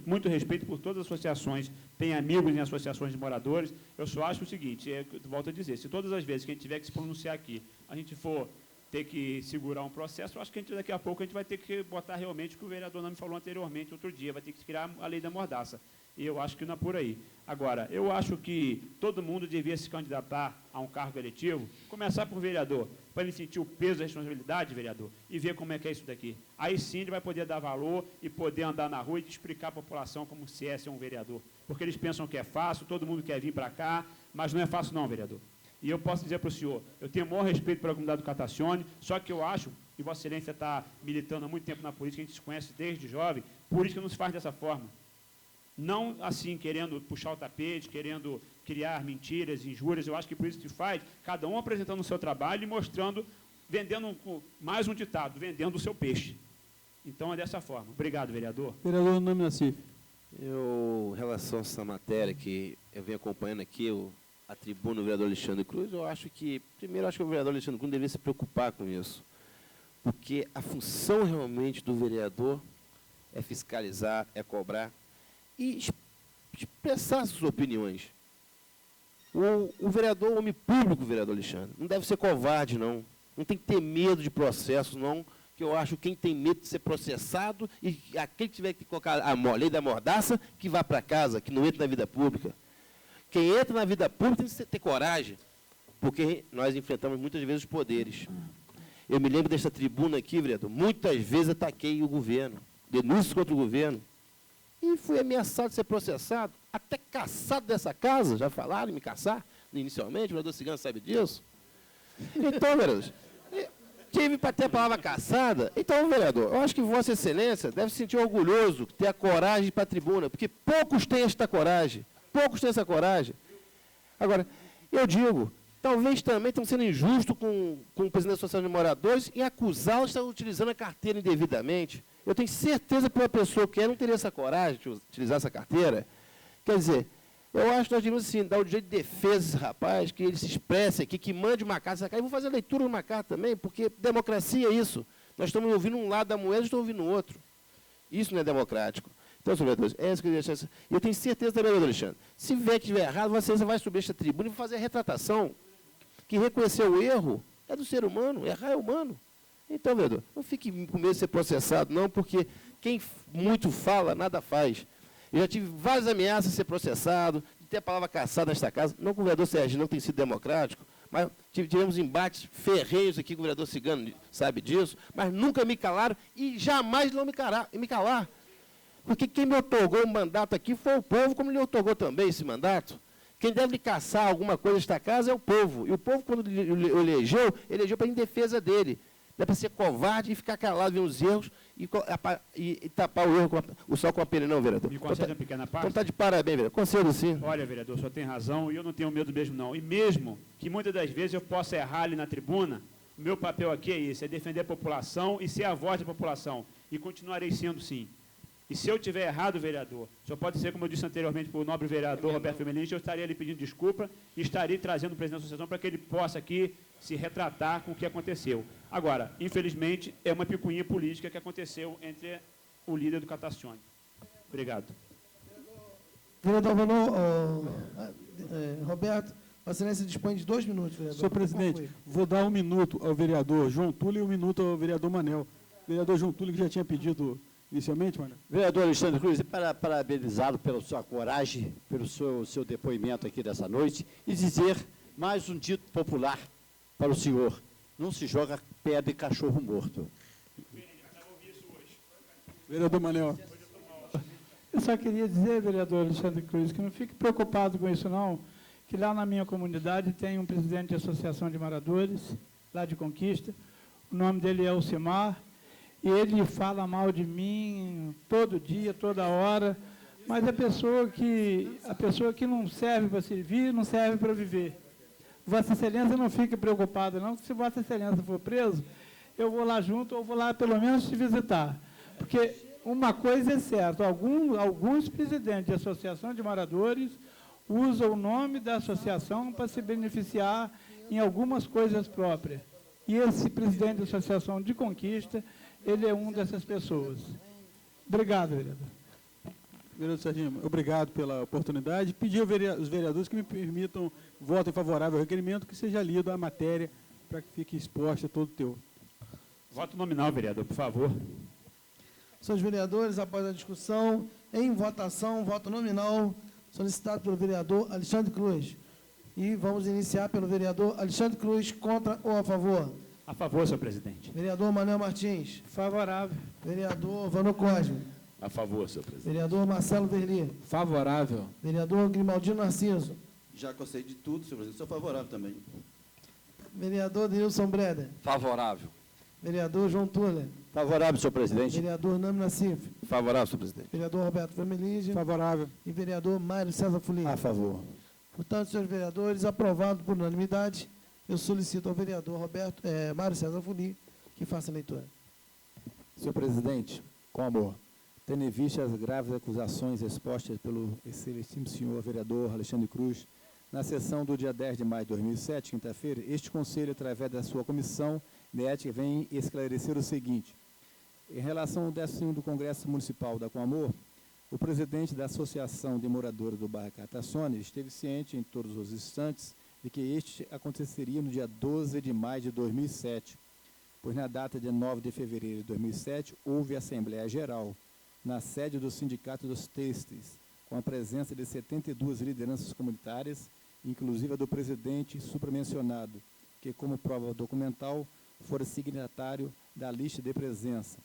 muito respeito por todas as associações, tenho amigos em associações de moradores. Eu só acho o seguinte, volto a dizer, se todas as vezes que a gente tiver que se pronunciar aqui, a gente for ter que segurar um processo, eu acho que daqui a pouco a gente vai ter que botar realmente o que o vereador não me falou anteriormente, outro dia, vai ter que criar a lei da mordaça. E eu acho que não é por aí. Agora, eu acho que todo mundo devia se candidatar a um cargo eletivo, começar por vereador, para ele sentir o peso da responsabilidade, vereador, e ver como é que é isso daqui. Aí sim ele vai poder dar valor e poder andar na rua e explicar à população como se é ser um vereador. Porque eles pensam que é fácil, todo mundo quer vir para cá, mas não é fácil não, vereador. E eu posso dizer para o senhor, eu tenho o maior respeito pela comunidade do Catacione, só que eu acho, e Vossa Excelência está militando há muito tempo na política, a gente se conhece desde jovem, política não se faz dessa forma. Não assim, querendo puxar o tapete, querendo criar mentiras, injúrias, eu acho que por isso se faz, cada um apresentando o seu trabalho e mostrando, vendendo, mais um ditado, vendendo o seu peixe. Então é dessa forma. Obrigado, vereador. Vereador Nome Nassif. Em relação a essa matéria que eu venho acompanhando aqui, a tribuna do vereador Alexandre Cruz, eu acho que, primeiro, o vereador Alexandre Cruz deveria se preocupar com isso, porque a função realmente do vereador é fiscalizar, é cobrar e expressar suas opiniões. O vereador, o homem público, vereador Alexandre, não deve ser covarde, não. Não tem que ter medo de processos, não, que eu acho que quem tem medo de ser processado e aquele que tiver que colocar a lei da mordaça, que vá para casa, que não entra na vida pública. Quem entra na vida pública tem que ter coragem, porque nós enfrentamos muitas vezes os poderes. Eu me lembro dessa tribuna aqui, vereador, muitas vezes ataquei o governo, denúncias contra o governo, e fui ameaçado de ser processado, até caçado dessa casa, já falaram em me caçar, inicialmente, o vereador Cigano sabe disso. Então, vereador, tive para ter a palavra caçada. Então, vereador, eu acho que Vossa Excelência deve se sentir orgulhoso, ter a coragem de ir para a tribuna, porque poucos têm esta coragem. Poucos têm essa coragem. Agora, eu digo, talvez também estão sendo injustos com o presidente da Associação de Moradores em acusá-los de estar utilizando a carteira indevidamente. Eu tenho certeza que uma pessoa que não teria essa coragem de utilizar essa carteira, quer dizer, eu acho que nós devíamos sim, dar o direito de defesa a esse rapaz, que ele se expresse aqui, que mande uma carta. Eu vou fazer a leitura de uma carta também, porque democracia é isso. Nós estamos ouvindo um lado da moeda e estamos ouvindo o outro. Isso não é democrático. Então, senhor vereador, é isso que eu queria deixar. E eu tenho certeza também, vereador Alexandre, se vier que estiver errado, você vai subir esta tribuna e fazer a retratação, que reconhecer o erro é do ser humano, errar é humano. Então, vereador, não fique com medo de ser processado, não, porque quem muito fala, nada faz. Eu já tive várias ameaças de ser processado, de ter a palavra caçada nesta casa, não com o vereador Sérgio, não tem sido democrático, mas tivemos embates ferrenhos aqui com o vereador Cigano, sabe disso, mas nunca me calaram e jamais vão me calar. Porque quem me otorgou o mandato aqui foi o povo, como ele otorgou também esse mandato. Quem deve caçar alguma coisa nesta casa é o povo. E o povo, quando elegeu para em defesa dele. Não é para ser covarde e ficar calado, ver os erros e tapar o erro o sol com a pena, não, vereador. Me concede uma pequena parte? Então está de parabéns, vereador. Concedo sim. Olha, vereador, o senhor tem razão e eu não tenho medo mesmo, não. E mesmo que muitas das vezes eu possa errar ali na tribuna, o meu papel aqui é esse, é defender a população e ser a voz da população. e continuarei sendo sim. E se eu tiver errado, vereador, só pode ser, como eu disse anteriormente para o nobre vereador Roberto Firmelini, eu estaria ali pedindo desculpa e estaria trazendo o presidente da associação para que ele possa aqui se retratar com o que aconteceu. Agora, infelizmente, é uma picuinha política que aconteceu entre o líder do Catacione. Obrigado. Vereador Roberto, Vossa Excelência dispõe de 2 minutos, vereador. Senhor presidente, vou dar 1 minuto ao vereador João Túlio e 1 minuto ao vereador Manel. Vereador João Túlio, que já tinha pedido inicialmente, Manel. Vereador Alexandre Cruz, parabenizá-lo pela sua coragem, pelo seu depoimento aqui dessa noite e dizer mais um dito popular para o senhor: não se joga pedra em cachorro morto. Vereador Manel. Eu só queria dizer, vereador Alexandre Cruz, que não fique preocupado com isso não, que lá na minha comunidade tem um presidente de associação de moradores, lá de Conquista, o nome dele é Alcimar, e ele fala mal de mim todo dia, toda hora, mas a pessoa que não serve para servir, não serve para viver. Vossa Excelência não fique preocupada não, que se Vossa Excelência for preso, eu vou lá junto, ou vou lá pelo menos te visitar, porque uma coisa é certa, alguns presidentes de associação de moradores usam o nome da associação para se beneficiar em algumas coisas próprias. E esse presidente da associação de Conquista, ele é uma dessas pessoas. Obrigado, vereador. Vereador Serginho, obrigado pela oportunidade. Pedir aos vereadores que me permitam voto favorável ao requerimento, que seja lido a matéria para que fique exposta todo o teu. Voto nominal, vereador, por favor. Senhores vereadores, após a discussão, em votação, voto nominal, solicitado pelo vereador Alexandre Cruz. E vamos iniciar pelo vereador Alexandre Cruz, contra ou a favor? A favor, senhor presidente. Vereador Manuel Martins. Favorável. Vereador Vano Cosme. A favor, senhor presidente. Vereador Marcelo Verli. Favorável. Vereador Grimaldino Narciso. Já gostei de tudo, senhor presidente. Sou favorável também. Vereador Nilson Breder. Favorável. Vereador João Tuller. Favorável, senhor presidente. Vereador Nami Nassif. Favorável, senhor presidente. Vereador Roberto Vermellige. Favorável. E vereador Mário César Folim. A favor. Portanto, senhores vereadores, aprovado por unanimidade, eu solicito ao vereador Mário César Folim que faça a leitura. Senhor presidente, com amor, tendo em vista as graves acusações expostas pelo excelentíssimo senhor vereador Alexandre Cruz, na sessão do dia 10 de maio de 2007, quinta-feira, este Conselho, através da sua comissão de ética, vem esclarecer o seguinte: em relação ao 15º Congresso Municipal da Coamor, o presidente da Associação de Moradores do bairro Catacione esteve ciente em todos os instantes de que este aconteceria no dia 12 de maio de 2007, pois na data de 9 de fevereiro de 2007 houve Assembleia Geral na sede do Sindicato dos Têxteis, com a presença de 72 lideranças comunitárias, inclusive a do presidente supramencionado, que, como prova documental, fora signatário da lista de presença,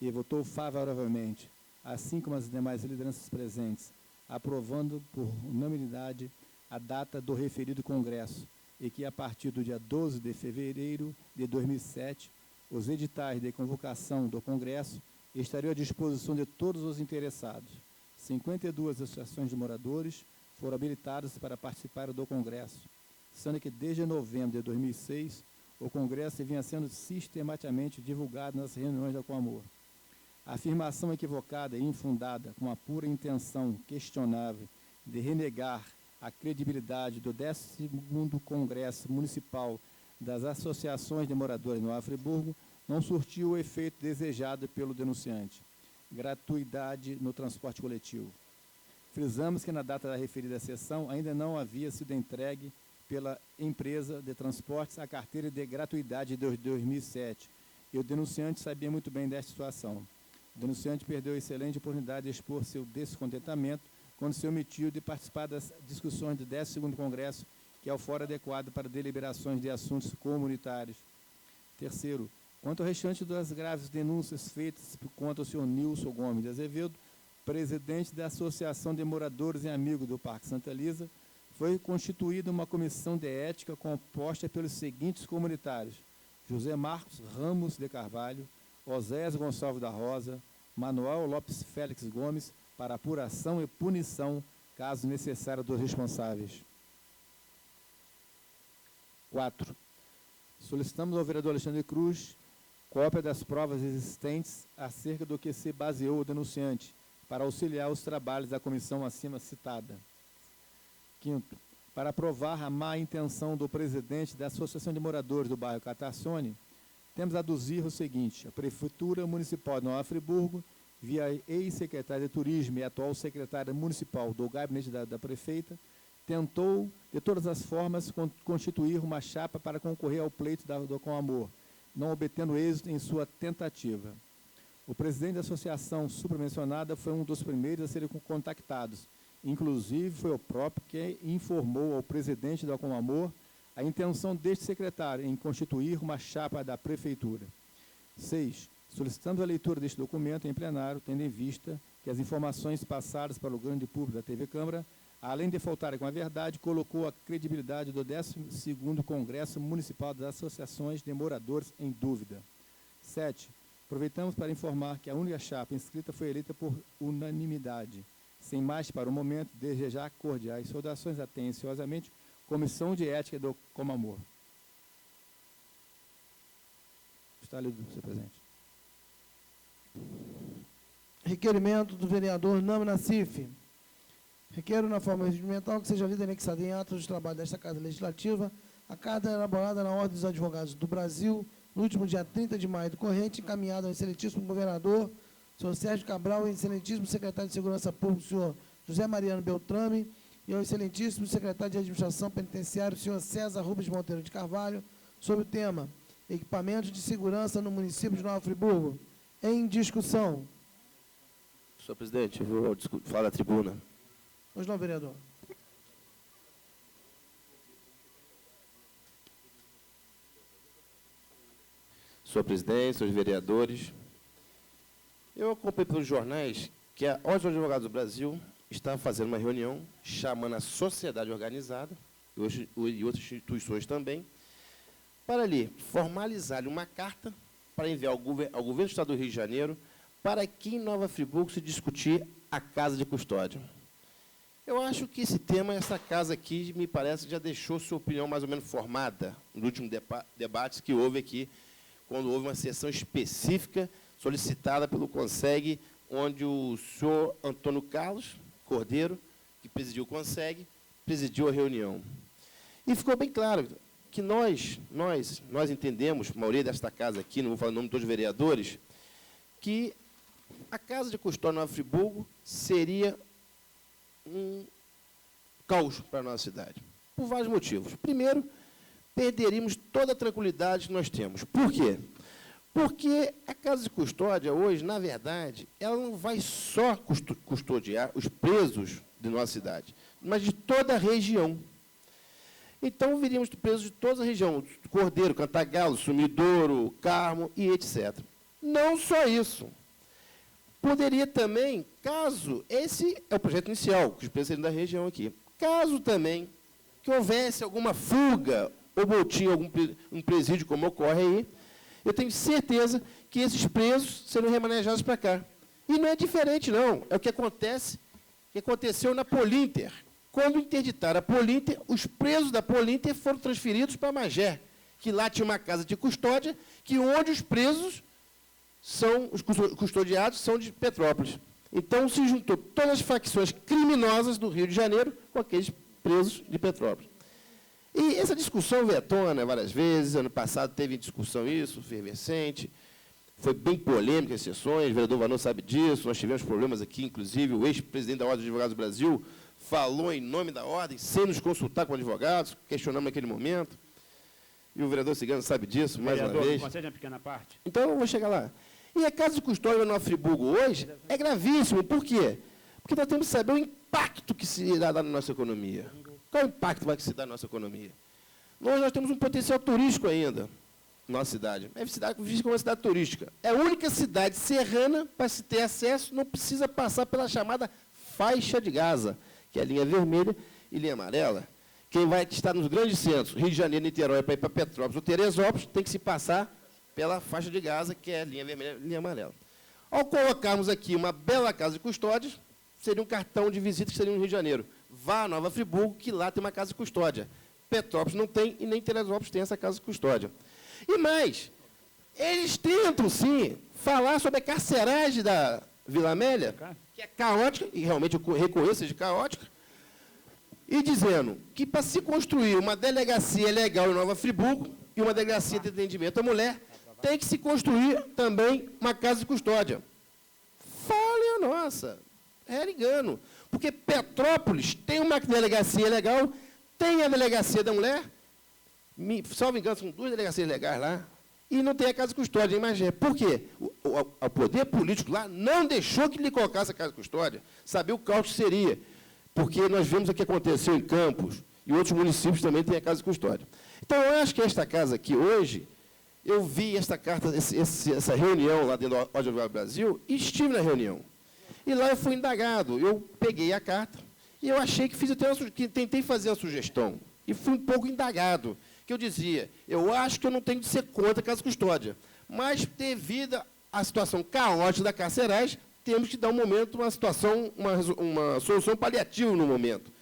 e votou favoravelmente, assim como as demais lideranças presentes, aprovando por unanimidade a data do referido congresso, e que, a partir do dia 12 de fevereiro de 2007, os editais de convocação do congresso estariam à disposição de todos os interessados. 52 associações de moradores foram habilitadas para participar do congresso, sendo que desde novembro de 2006, o congresso vinha sendo sistematicamente divulgado nas reuniões da Coamor. A afirmação equivocada e infundada, com a pura intenção questionável de renegar a credibilidade do 15º Congresso Municipal das Associações de Moradores no Friburgo, não surtiu o efeito desejado pelo denunciante: gratuidade no transporte coletivo. Frisamos que na data da referida sessão ainda não havia sido entregue pela empresa de transportes a carteira de gratuidade de 2007, e o denunciante sabia muito bem desta situação. O denunciante perdeu a excelente oportunidade de expor seu descontentamento quando se omitiu de participar das discussões do 15º Congresso, que é o fórum adequado para deliberações de assuntos comunitários. Terceiro, quanto ao restante das graves denúncias feitas contra o senhor Nilson Gomes de Azevedo, presidente da Associação de Moradores e Amigos do Parque Santa Elisa, foi constituída uma comissão de ética composta pelos seguintes comunitários: José Marcos Ramos de Carvalho, Oséias Gonçalves da Rosa, Manuel Lopes Félix Gomes, para apuração e punição, caso necessário, dos responsáveis. 4. Solicitamos ao vereador Alexandre Cruz, cópia das provas existentes acerca do que se baseou o denunciante, para auxiliar os trabalhos da comissão acima citada. Quinto, para provar a má intenção do presidente da Associação de Moradores do bairro Catassone, temos a aduzir o seguinte: a Prefeitura Municipal de Nova Friburgo, via ex-secretária de Turismo e atual secretária municipal do gabinete da prefeita, tentou, de todas as formas, constituir uma chapa para concorrer ao pleito do Com Amor, não obtendo êxito em sua tentativa. O presidente da associação supramencionada foi um dos primeiros a serem contactados. Inclusive, foi o próprio que informou ao presidente do Com Amor a intenção deste secretário em constituir uma chapa da prefeitura. 6. Solicitando a leitura deste documento em plenário, tendo em vista que as informações passadas para o grande público da TV Câmara, além de faltarem com a verdade, colocou a credibilidade do 12º Congresso Municipal das Associações de Moradores em dúvida. 7. Aproveitamos para informar que a única chapa inscrita foi eleita por unanimidade. Sem mais, para o momento, desejar cordiais saudações atenciosamente, Comissão de Ética do Com Amor. Está lido, senhor presidente. Requerimento do vereador Nami Nassif. Requero, na forma regimental, que seja lida e anexada em atos de trabalho desta Casa Legislativa a carta elaborada na Ordem dos Advogados do Brasil, no último dia 30 de maio do corrente, encaminhada ao excelentíssimo governador, senhor Sérgio Cabral, e excelentíssimo secretário de Segurança Pública, senhor José Mariano Beltrame, e ao excelentíssimo secretário de Administração Penitenciária, senhor César Rubens Monteiro de Carvalho, sobre o tema Equipamentos de Segurança no município de Nova Friburgo. Em discussão. Senhor presidente, eu vou falar da tribuna. Pois não, vereador. Senhor presidente, senhores vereadores, eu acompanhei pelos jornais que a Ordem dos Advogados do Brasil está fazendo uma reunião chamando a sociedade organizada e outras instituições também para ali formalizar uma carta para enviar ao governo do Estado do Rio de Janeiro para aqui em Nova Friburgo se discutir a casa de custódia. Eu acho que esse tema, essa casa aqui, me parece, já deixou sua opinião mais ou menos formada no último debate que houve aqui, quando houve uma sessão específica solicitada pelo CONSEG, onde o senhor Antônio Carlos Cordeiro, que presidiu o CONSEG, presidiu a reunião. E ficou bem claro que nós entendemos, a maioria desta casa aqui, não vou falar o nome de todos os vereadores, que a casa de custódia Nova Friburgo seria um caos para a nossa cidade, por vários motivos. Primeiro, perderíamos toda a tranquilidade que nós temos. Por quê? Porque a casa de custódia hoje, na verdade, ela não vai só custodiar os presos de nossa cidade, mas de toda a região. Então, viríamos presos de toda a região, Cordeiro, Cantagalo, Sumidouro, Carmo e etc. Não só isso. Poderia também, caso, esse é o projeto inicial, que os presos seriam da região aqui, caso também que houvesse alguma fuga ou motim, um presídio como ocorre aí, eu tenho certeza que esses presos serão remanejados para cá. E não é diferente, não. É o que aconteceu na Polinter. Quando interditaram a Polinter, os presos da Polinter foram transferidos para Magé, que lá tinha uma casa de custódia, que onde os presos os custodiados são de Petrópolis. Então, se juntou todas as facções criminosas do Rio de Janeiro com aqueles presos de Petrópolis. E essa discussão veio à tona várias vezes. Ano passado teve discussão isso, efervescente. Foi bem polêmica as sessões, o vereador Vanon sabe disso. Nós tivemos problemas aqui, inclusive, o ex-presidente da Ordem dos Advogados do Brasil falou em nome da Ordem, sem nos consultar com advogados, questionamos naquele momento. E o vereador Cigano sabe disso, mais uma vez. Concede uma pequena parte? Então, eu vou chegar lá. E a casa de custódia no Friburgo hoje é gravíssimo. Por quê? Porque nós temos que saber o impacto que se irá dar na nossa economia. Qual é o impacto que vai se dar na nossa economia? Nós temos um potencial turístico ainda na nossa cidade. É uma cidade turística. É a única cidade serrana, para se ter acesso, não precisa passar pela chamada faixa de Gaza, que é a linha vermelha e linha amarela. Quem vai estar nos grandes centros, Rio de Janeiro, Niterói, para ir para Petrópolis ou Teresópolis, tem que se passar pela faixa de Gaza, que é a linha vermelha e linha amarela. Ao colocarmos aqui uma bela casa de custódia, seria um cartão de visita que seria no Rio de Janeiro. Vá a Nova Friburgo, que lá tem uma casa de custódia. Petrópolis não tem e nem Teresópolis tem essa casa de custódia. E mais, Eles tentam, sim, falar sobre a carceragem da Vila Amélia, que é caótica, e realmente eu reconheço de caótica, e dizendo que para se construir uma delegacia legal em Nova Friburgo e uma delegacia de atendimento à mulher, tem que se construir também uma casa de custódia. Fale a nossa, era engano. Porque Petrópolis tem uma delegacia legal, tem a delegacia da mulher, salvo engano, são 2 delegacias legais lá, e não tem a casa de custódia. Imagina, por quê? O poder político lá não deixou que lhe colocasse a casa de custódia, sabia o caos que seria, porque nós vimos o que aconteceu em Campos, e outros municípios também têm a casa de custódia. Então, eu acho que esta casa aqui, hoje, eu vi esta carta, essa reunião lá dentro do Audiovisual Brasil, e estive na reunião. E lá eu fui indagado, eu peguei a carta, e eu achei que tentei fazer a sugestão, e fui um pouco indagado, que eu dizia, eu acho que eu não tenho de ser contra a casa de custódia, mas, devido à situação caótica da carceragem, temos que dar um momento, uma solução paliativa no momento.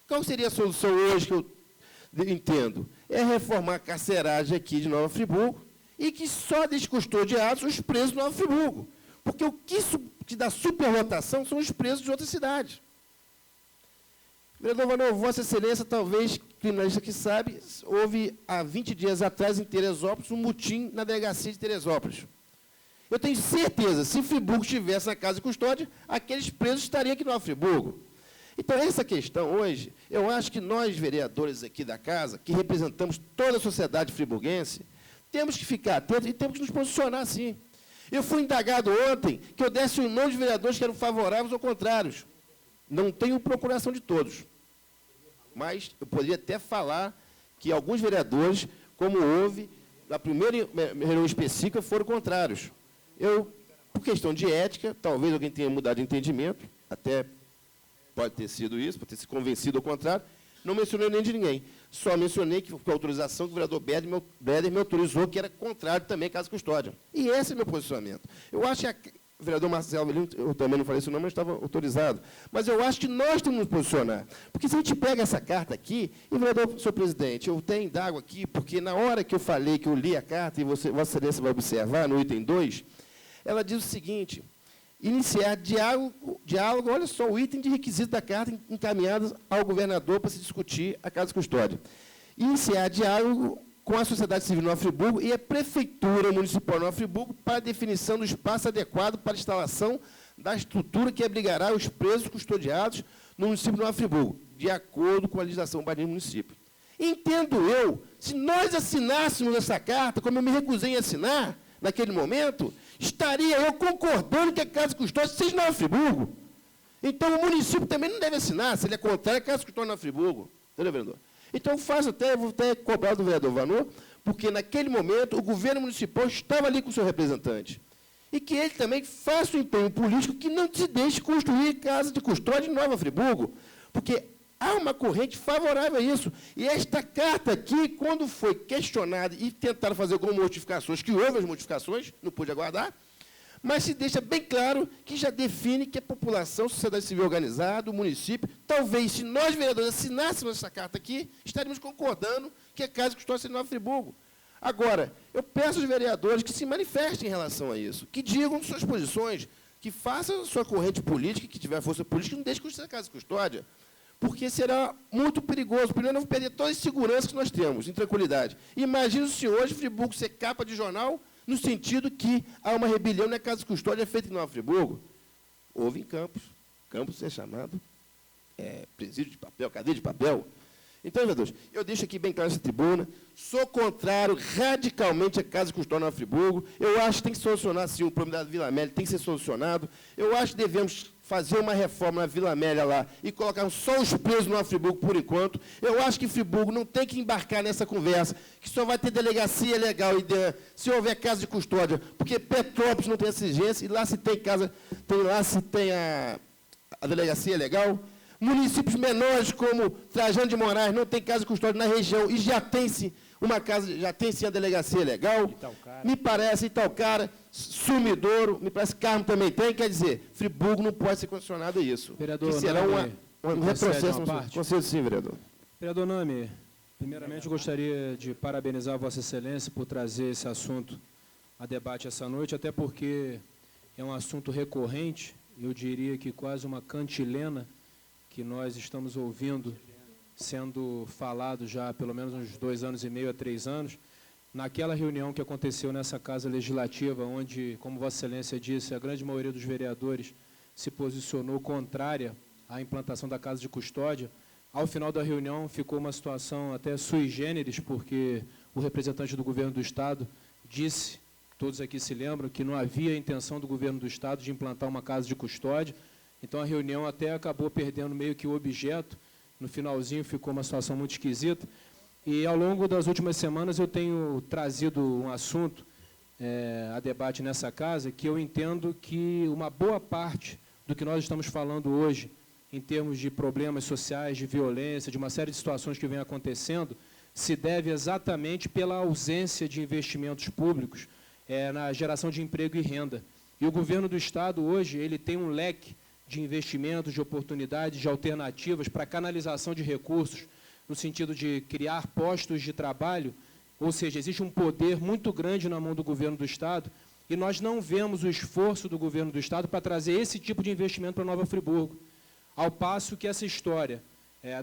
Qual seria a solução hoje que eu entendo? É reformar a carceragem aqui de Nova Friburgo e que só descustodiados os presos de Nova Friburgo. Porque o que dá superlotação são os presos de outras cidades. Vereador Vanor, Vossa Excelência, talvez, criminalista que sabe, houve há 20 dias atrás, em Teresópolis, um motim na delegacia de Teresópolis. Eu tenho certeza, se Friburgo estivesse na casa de custódia, aqueles presos estariam aqui no Nova Friburgo. Então, essa questão hoje, eu acho que nós, vereadores aqui da casa, que representamos toda a sociedade friburguense, temos que ficar atentos e temos que nos posicionar assim. Eu fui indagado ontem que eu desse o nome de vereadores que eram favoráveis ou contrários. Não tenho procuração de todos. Mas eu poderia até falar que alguns vereadores, como houve na primeira reunião específica, foram contrários. Eu, por questão de ética, talvez alguém tenha mudado de entendimento, até pode ter sido isso, pode ter se convencido ao contrário, não mencionei nem de ninguém. Só mencionei que, com a autorização que o vereador Beder me autorizou, que era contrário também à casa de custódia. E esse é o meu posicionamento. Eu acho que o vereador Marcelo, eu também não falei isso não, mas estava autorizado. Mas eu acho que nós temos que nos posicionar. Porque se a gente pega essa carta aqui, e, vereador, senhor presidente, eu tenho indago aqui, porque na hora que eu falei, que eu li a carta, e Vossa Excelência vai observar, no item 2, ela diz o seguinte: iniciar diálogo, olha só, o item de requisito da carta encaminhado ao governador para se discutir a casa de custódia. Iniciar diálogo com a sociedade civil de Nova Friburgo e a Prefeitura Municipal de Nova Friburgo para a definição do espaço adequado para a instalação da estrutura que abrigará os presos custodiados no município de Nova Friburgo, de acordo com a legislação do município. Entendo eu, se nós assinássemos essa carta, como eu me recusei a assinar naquele momento, estaria eu concordando que a casa de custódia seja Nova Friburgo. Então, o município também não deve assinar, se ele é contrário à casa de custódia Nova Friburgo. Entendeu, vereador? Então, vou até cobrar do vereador Vanor, porque, naquele momento, o governo municipal estava ali com o seu representante. E que ele também faça o empenho político que não se deixe construir casa de custódia em Nova Friburgo, porque há uma corrente favorável a isso. E esta carta aqui, quando foi questionada e tentaram fazer algumas modificações, que houve as modificações, não pude aguardar, mas se deixa bem claro que já define que a população, a sociedade civil organizada, o município, talvez, se nós, vereadores, assinássemos essa carta aqui, estaríamos concordando que a casa de custódia seja em Nova Friburgo. Agora, eu peço aos vereadores que se manifestem em relação a isso, que digam suas posições, que façam a sua corrente política, que tiver força política, que não deixe construir a casa de custódia, porque será muito perigoso. Primeiro, nós vamos perder toda a segurança que nós temos, em tranquilidade. Imagine o senhor hoje, Friburgo, ser capa de jornal, no sentido que há uma rebelião na casa de custódia feita em Nova Friburgo. Houve em Campos. Campos é chamado presídio de papel, cadeia de papel. Então, vereadores, eu deixo aqui bem claro essa tribuna, sou contrário radicalmente à casa de custódia de Nova Friburgo. Eu acho que tem que solucionar, sim, o problema da Vila Amélia tem que ser solucionado. Eu acho que devemos fazer uma reforma na Vila Amélia lá e colocar só os presos no Nova Friburgo por enquanto. Eu acho que Friburgo não tem que embarcar nessa conversa, que só vai ter delegacia legal se houver casa de custódia, porque Petrópolis não tem essa exigência, e lá se tem casa, lá se tem a delegacia legal. Municípios menores como Trajano de Moraes não tem casa de custódia na região e já tem-se uma casa, já tem sim a delegacia legal. Me parece Itaocara, Sumidouro, me parece Carmo também tem, quer dizer, Friburgo não pode ser condicionado a isso. Vereador, que será um retrocesso. Concedo sim, vereador. Vereador Nami, primeiramente eu gostaria de parabenizar Vossa Excelência por trazer esse assunto a debate essa noite, até porque é um assunto recorrente, eu diria que quase uma cantilena, que nós estamos ouvindo sendo falado já há pelo menos uns 2 anos e meio a 3 anos, naquela reunião que aconteceu nessa Casa Legislativa, onde, como Vossa Excelência disse, a grande maioria dos vereadores se posicionou contrária à implantação da Casa de Custódia. Ao final da reunião ficou uma situação até sui generis, porque o representante do governo do Estado disse, todos aqui se lembram, que não havia intenção do governo do Estado de implantar uma Casa de Custódia. Então a reunião até acabou perdendo meio que o objeto. No finalzinho ficou uma situação muito esquisita. E ao longo das últimas semanas eu tenho trazido um assunto a debate nessa casa, que eu entendo que uma boa parte do que nós estamos falando hoje, em termos de problemas sociais, de violência, de uma série de situações que vem acontecendo, se deve exatamente pela ausência de investimentos públicos na geração de emprego e renda. E o governo do Estado hoje ele tem um leque de investimentos, de oportunidades, de alternativas para canalização de recursos, no sentido de criar postos de trabalho, ou seja, existe um poder muito grande na mão do governo do Estado, e nós não vemos o esforço do governo do Estado para trazer esse tipo de investimento para Nova Friburgo. Ao passo que essa história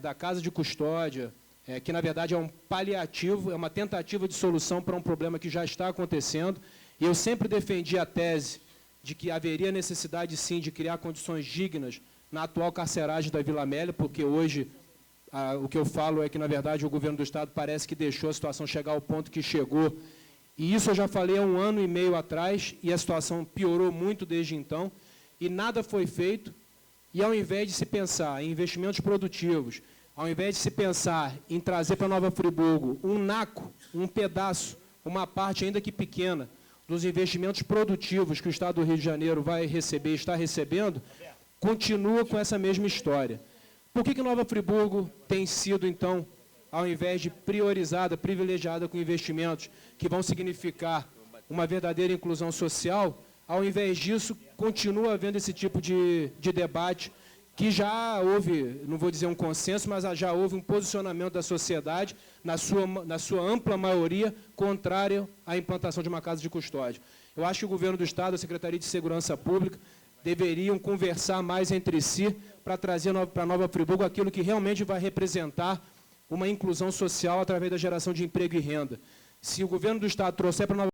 da Casa de Custódia, que na verdade é um paliativo, é uma tentativa de solução para um problema que já está acontecendo, e eu sempre defendi a tese de que haveria necessidade, sim, de criar condições dignas na atual carceragem da Vila Amélia, porque hoje o que eu falo é que, na verdade, o governo do Estado parece que deixou a situação chegar ao ponto que chegou. E isso eu já falei há 1 ano e meio atrás, e a situação piorou muito desde então, e nada foi feito. E, ao invés de se pensar em investimentos produtivos, ao invés de se pensar em trazer para Nova Friburgo um naco, um pedaço, uma parte ainda que pequena, dos investimentos produtivos que o Estado do Rio de Janeiro vai receber, está recebendo, continua com essa mesma história. Por que Nova Friburgo tem sido, então, ao invés de priorizada, privilegiada com investimentos que vão significar uma verdadeira inclusão social, ao invés disso, continua havendo esse tipo de debate que já houve, não vou dizer um consenso, mas já houve um posicionamento da sociedade, na sua ampla maioria, contrário à implantação de uma Casa de Custódia. Eu acho que o governo do Estado, a Secretaria de Segurança Pública, deveriam conversar mais entre si para trazer para Nova Friburgo aquilo que realmente vai representar uma inclusão social através da geração de emprego e renda. Se o governo do Estado trouxer para Nova